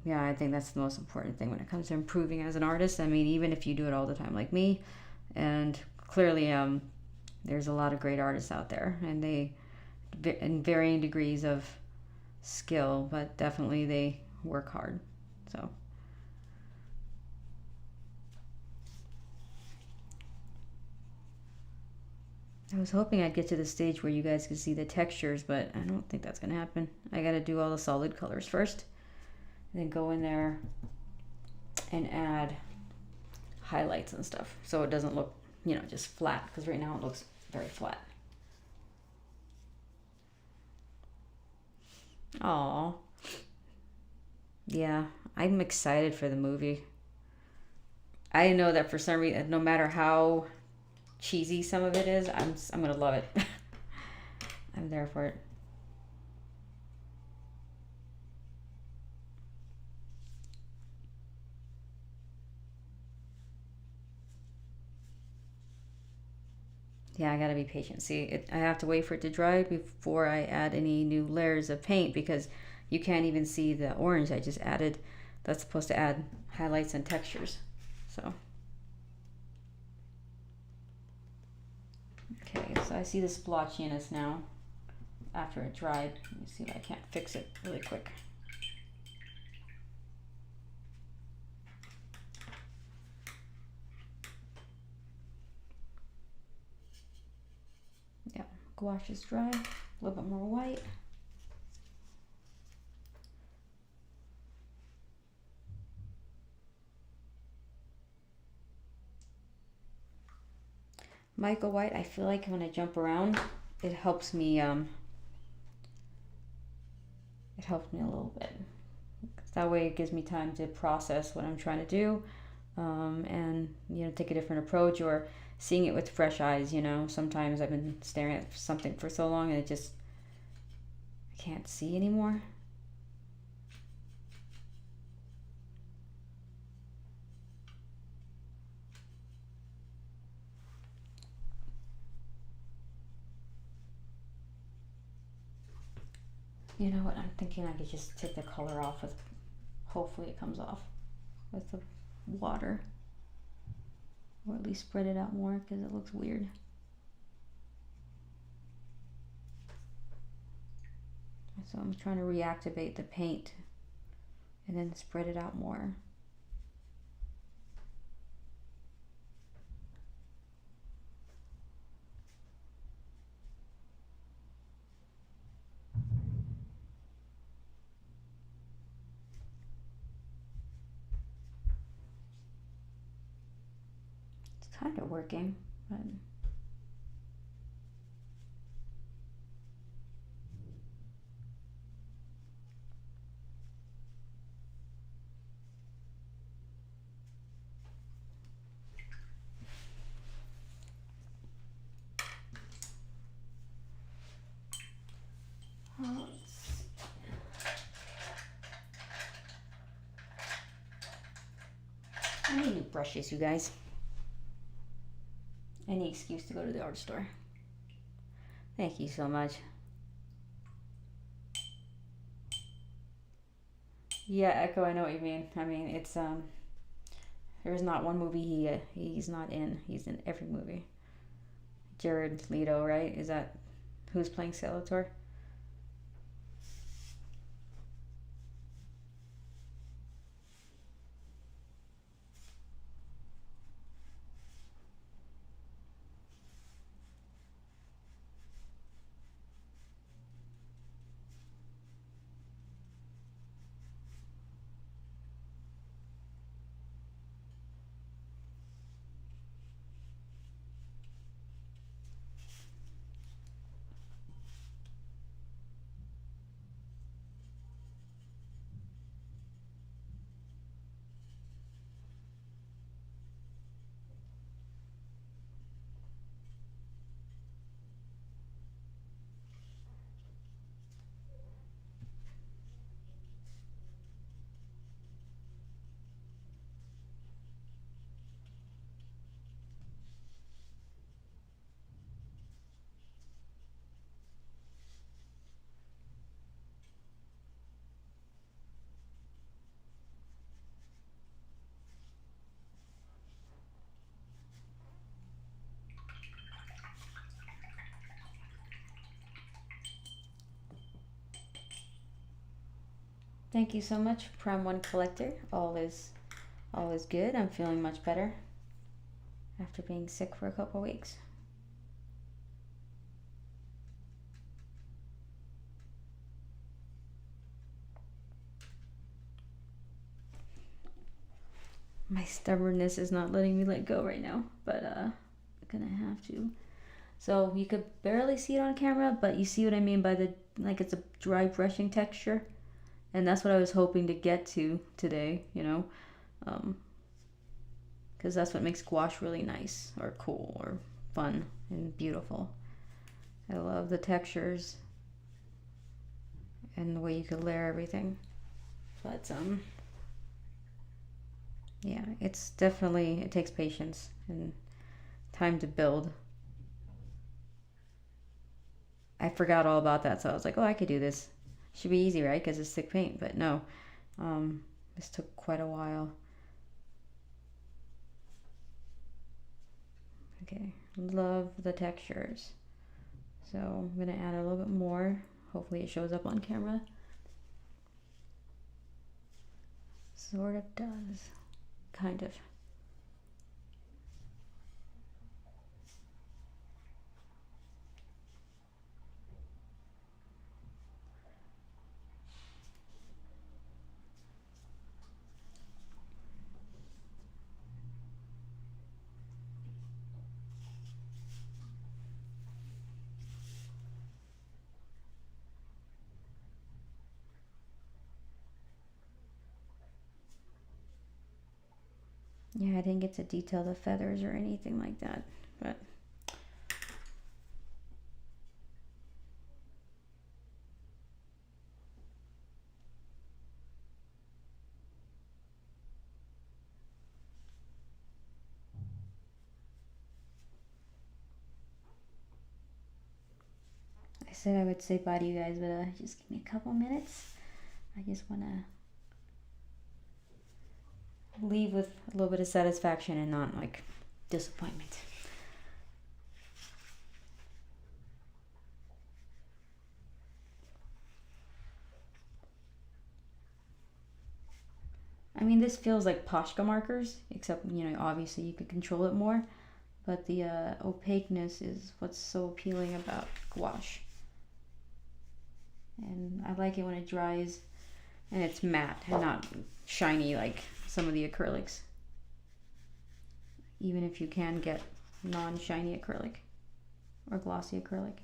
yeah, I think that's the most important thing when it comes to improving as an artist. I mean, even if you do it all the time like me, and clearly there's a lot of great artists out there, and they in varying degrees of skill, but definitely they work hard. So I was hoping I'd get to the stage where you guys could see the textures, but I don't think that's gonna happen. I gotta do all the solid colors first, and then go in there and add highlights and stuff, so it doesn't look, just flat, because right now it looks very flat. Aw. Yeah, I'm excited for the movie. I know that for some reason, no matter how cheesy some of it is, I'm gonna love it. I'm there for it. Yeah, I gotta be patient. See, I have to wait for it to dry before I add any new layers of paint, because you can't even see the orange I just added. That's supposed to add highlights and textures. So, okay, so I see the splotchiness now after it dried. Let me see if I can't fix it really quick. Yeah, gouache is dry, a little bit more white. Michael White, I feel like when I jump around, it helps me a little bit. That way it gives me time to process what I'm trying to do, and take a different approach, or seeing it with fresh eyes. Sometimes I've been staring at something for so long and I can't see anymore. You know what, I'm thinking I could just take the color off with, hopefully it comes off with the water, or at least spread it out more, because it looks weird. So I'm trying to reactivate the paint and then spread it out more. It's kind of working, but I need new brushes, you guys. Any excuse to go to the art store. Thank you so much. Yeah, Echo, I know what you mean. I mean, it's there's not one movie he's not in. He's in every movie. Jared Leto, right? Is that who's playing Skeletor? Thank you so much, Prime One Collector. All is good. I'm feeling much better after being sick for a couple weeks. My stubbornness is not letting me let go right now, but I'm gonna have to. So you could barely see it on camera, but you see what I mean by it's a dry brushing texture. And that's what I was hoping to get to today, because that's what makes gouache really nice or cool or fun and beautiful. I love the textures and the way you could layer everything. But yeah, it takes patience and time to build. I forgot all about that. So I was like, oh, I could do this. Should be easy, right? Because it's thick paint. But no, this took quite a while. Okay, love the textures. So I'm going to add a little bit more. Hopefully it shows up on camera. Sort of does. Kind of. Yeah, I didn't get to detail the feathers or anything like that, but I said I would say bye to you guys, but just give me a couple minutes. I just want to leave with a little bit of satisfaction and not like disappointment. I mean, this feels like Posca markers, except, you know, obviously you could control it more, but the opaqueness is what's so appealing about gouache. And I like it when it dries and it's matte and not shiny like some of the acrylics. Even if you can get non-shiny acrylic or glossy acrylic.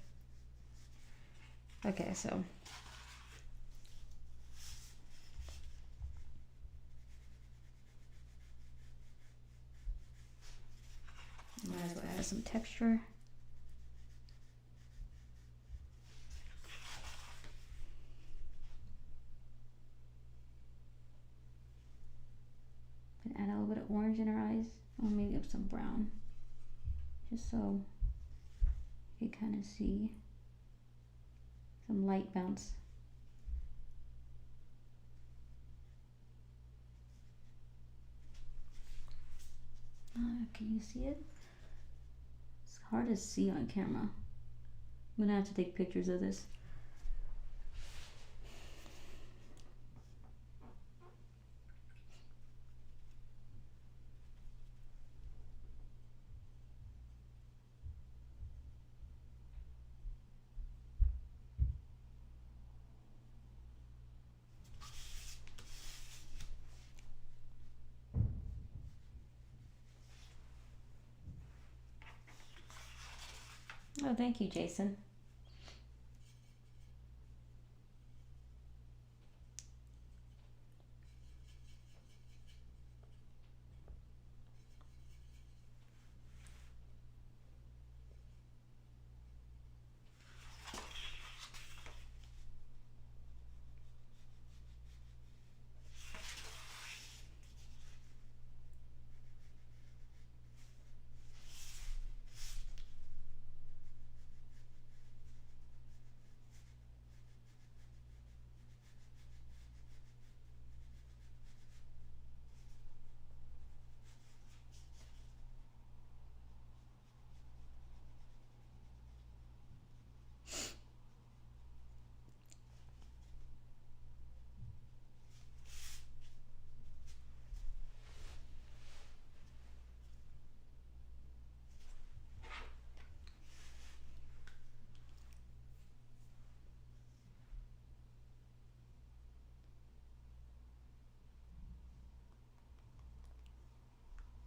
Okay, so might as well add some texture. And add a little bit of orange in her eyes. Or maybe some brown. Just so you can kind of see some light bounce. Can you see it? It's hard to see on camera. I'm gonna have to take pictures of this. Oh, thank you, Jason.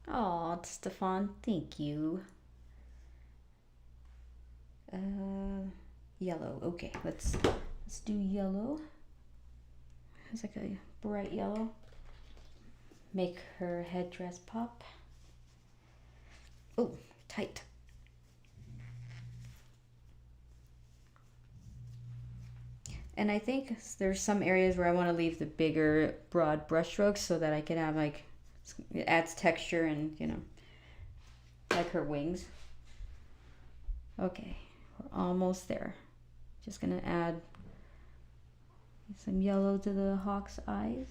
Oh, Stefan, thank you. Yellow. Okay, let's do yellow. It's like a bright yellow. Make her headdress pop. Oh, tight. And I think there's some areas where I want to leave the bigger, broad brush strokes so that I can have like, it adds texture and, you know, like her wings. Okay, we're almost there. Just gonna add some yellow to the hawk's eyes.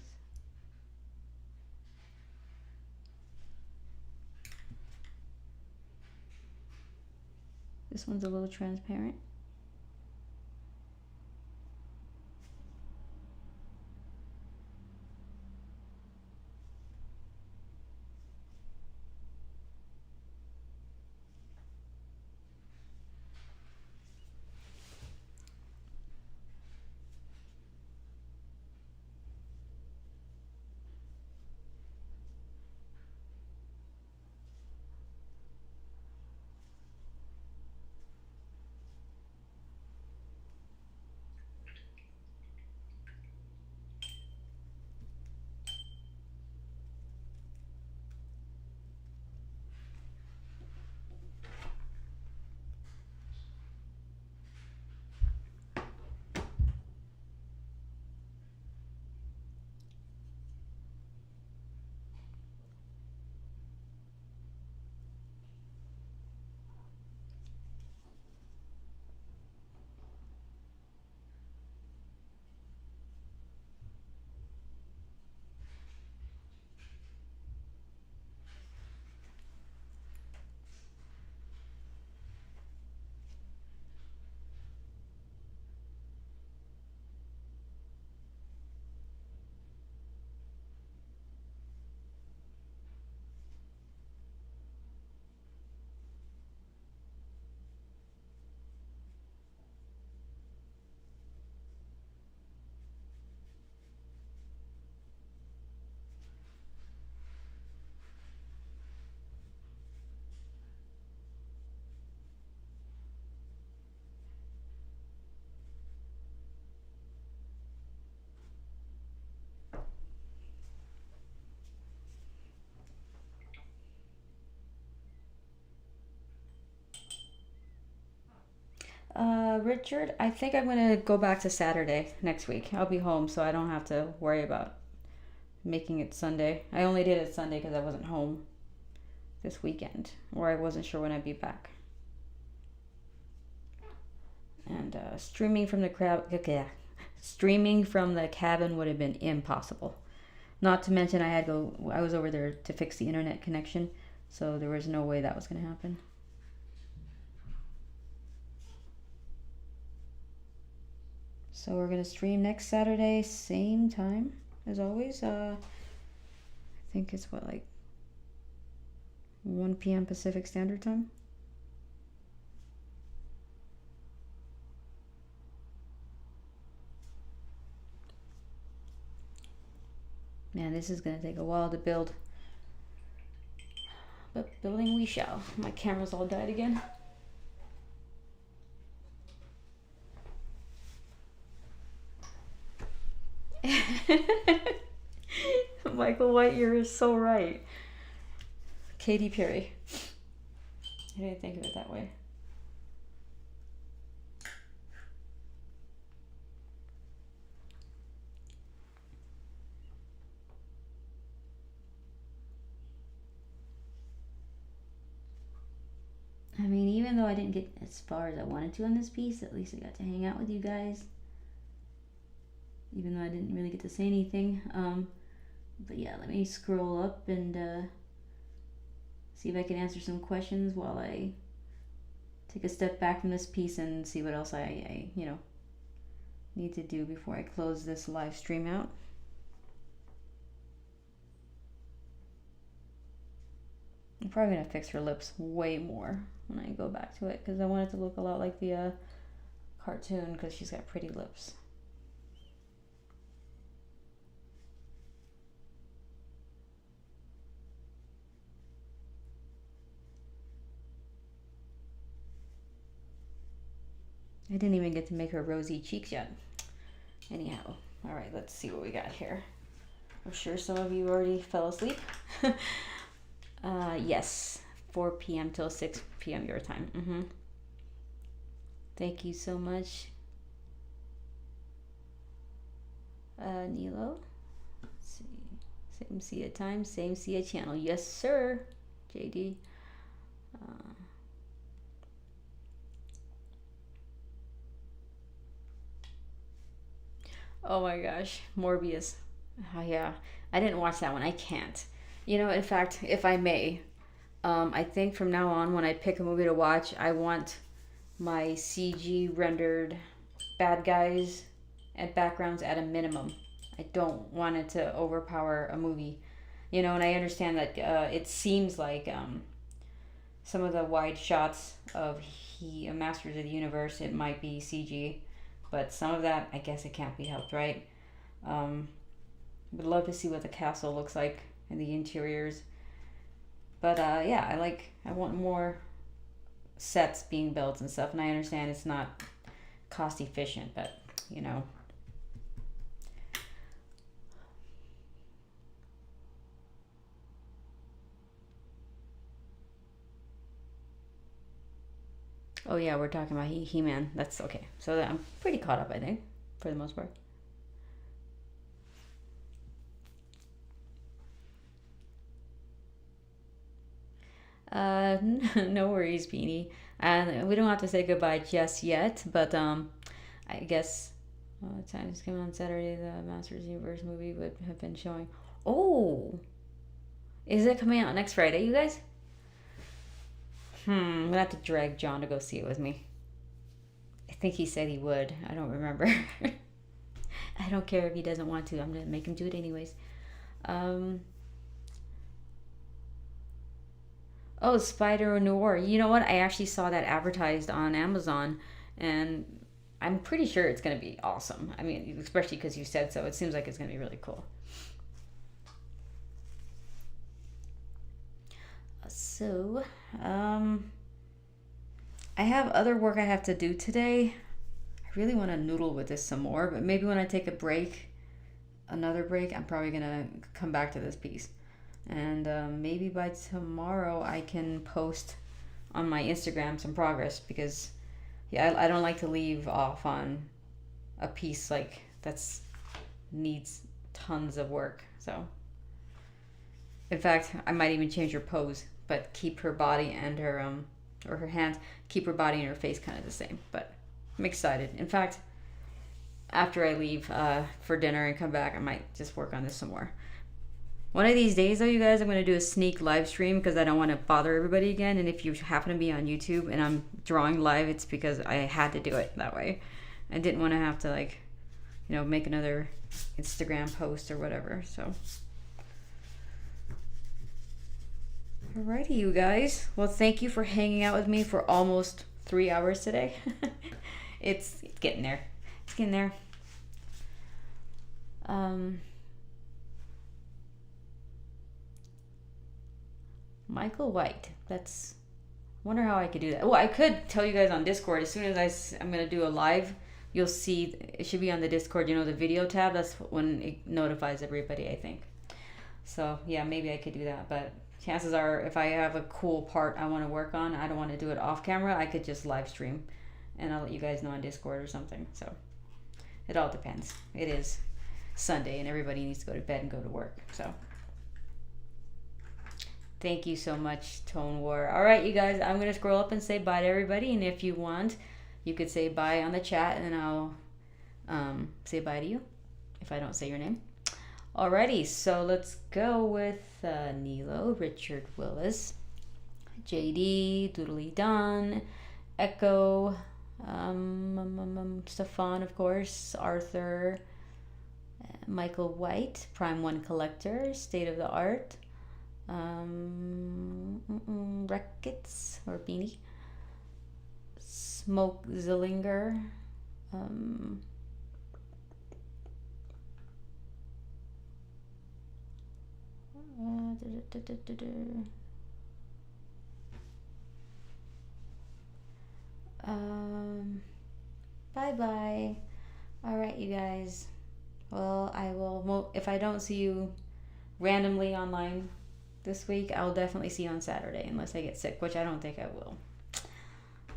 This one's a little transparent. Richard, I think I'm gonna go back to Saturday next week. I'll be home, so I don't have to worry about making it Sunday. I only did it Sunday because I wasn't home this weekend, or I wasn't sure when I'd be back. And streaming from the cabin would have been impossible. Not to mention I was over there to fix the internet connection, so there was no way that was gonna happen. So we're gonna stream next Saturday, same time as always. I think it's what, like 1 p.m. Pacific Standard Time. Man, this is gonna take a while to build, but building we shall. My camera's all died again. Michael White, you're so right. Katy Perry. I didn't think of it that way. I mean, even though I didn't get as far as I wanted to on this piece, at least I got to hang out with you guys. Even though I didn't really get to say anything. But yeah, let me scroll up and see if I can answer some questions while I take a step back from this piece and see what else I need to do before I close this live stream out. I'm probably gonna fix her lips way more when I go back to it because I want it to look a lot like the cartoon because she's got pretty lips. I didn't even get to make her rosy cheeks yet. Anyhow, all right, let's see what we got here. I'm sure some of you already fell asleep. Yes, 4 p.m. till 6 p.m. your time. Thank you so much, Nilo. Let's see. Same Sia time, same Sia channel. Yes, sir, JD. Oh my gosh, Morbius. Oh, yeah, I didn't watch that one. I can't. You know, in fact, if I may, I think from now on, when I pick a movie to watch, I want my CG rendered bad guys and backgrounds at a minimum. I don't want it to overpower a movie. You know, and I understand that it seems like some of the wide shots of Masters of the Universe, it might be CG, but some of that, I guess it can't be helped, right? Um, would love to see what the castle looks like and the interiors. But yeah, I want more sets being built and stuff, and I understand it's not cost efficient, but you know. Oh yeah, we're talking about He-Man. That's okay. So I'm pretty caught up, I think, for the most part. No worries, Beanie. And we don't have to say goodbye just yet, but I guess the times came on Saturday. The Masters Universe movie would have been showing. Oh, is it coming out next Friday, you guys? I'm gonna have to drag John to go see it with me. I think he said he would. I don't remember. I don't care if he doesn't want to. I'm gonna make him do it anyways. Um, oh, Spider Noir. You know what? I actually saw that advertised on Amazon, and I'm pretty sure it's gonna be awesome. I mean, especially because you said so. It seems like it's gonna be really cool. So, um, I have other work I have to do today. I really want to noodle with this some more, but maybe when I take a break, another break, I'm probably gonna come back to this piece. And maybe by tomorrow I can post on my Instagram some progress because, yeah, I don't like to leave off on a piece like that's needs tons of work. So, in fact, I might even change her pose, but keep her body and her or her hands, keep her body and her face kind of the same. But I'm excited. In fact, after I leave for dinner and come back, I might just work on this some more. One of these days, though, you guys, I'm going to do a sneak live stream because I don't want to bother everybody again. And if you happen to be on YouTube and I'm drawing live, it's because I had to do it that way. I didn't want to have to, like, make another Instagram post or whatever. So, alrighty, you guys. Well, thank you for hanging out with me for almost 3 hours today. It's getting there. It's getting there. Michael White. That's. Wonder how I could do that. Well, I could tell you guys on Discord as soon as I'm gonna do a live. You'll see it should be on the Discord. The video tab. That's when it notifies everybody, I think. So yeah, maybe I could do that. But chances are, if I have a cool part I want to work on, I don't want to do it off camera. I could just live stream, and I'll let you guys know on Discord or something. So it all depends. It is Sunday, and everybody needs to go to bed and go to work. So. Thank you so much, Tone War. All right, you guys, I'm going to scroll up and say bye to everybody. And if you want, you could say bye on the chat, and then I'll say bye to you if I don't say your name. Alrighty, so let's go with Nilo, Richard Willis, JD, Doodly Don, Echo, Stefan, of course, Arthur, Michael White, Prime One Collector, State of the Art, Reckets or Beanie, Smoke Zillinger, bye bye. All right, you guys. Well, I will. If I don't see you randomly online this week, I'll definitely see you on Saturday, unless I get sick, which I don't think I will.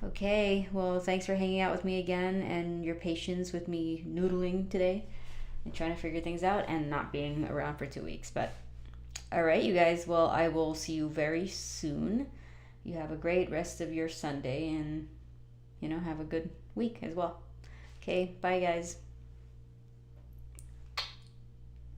Okay, well, thanks for hanging out with me again and your patience with me noodling today and trying to figure things out and not being around for 2 weeks. But all right, you guys, well, I will see you very soon. You have a great rest of your Sunday and, have a good week as well. Okay, bye, guys.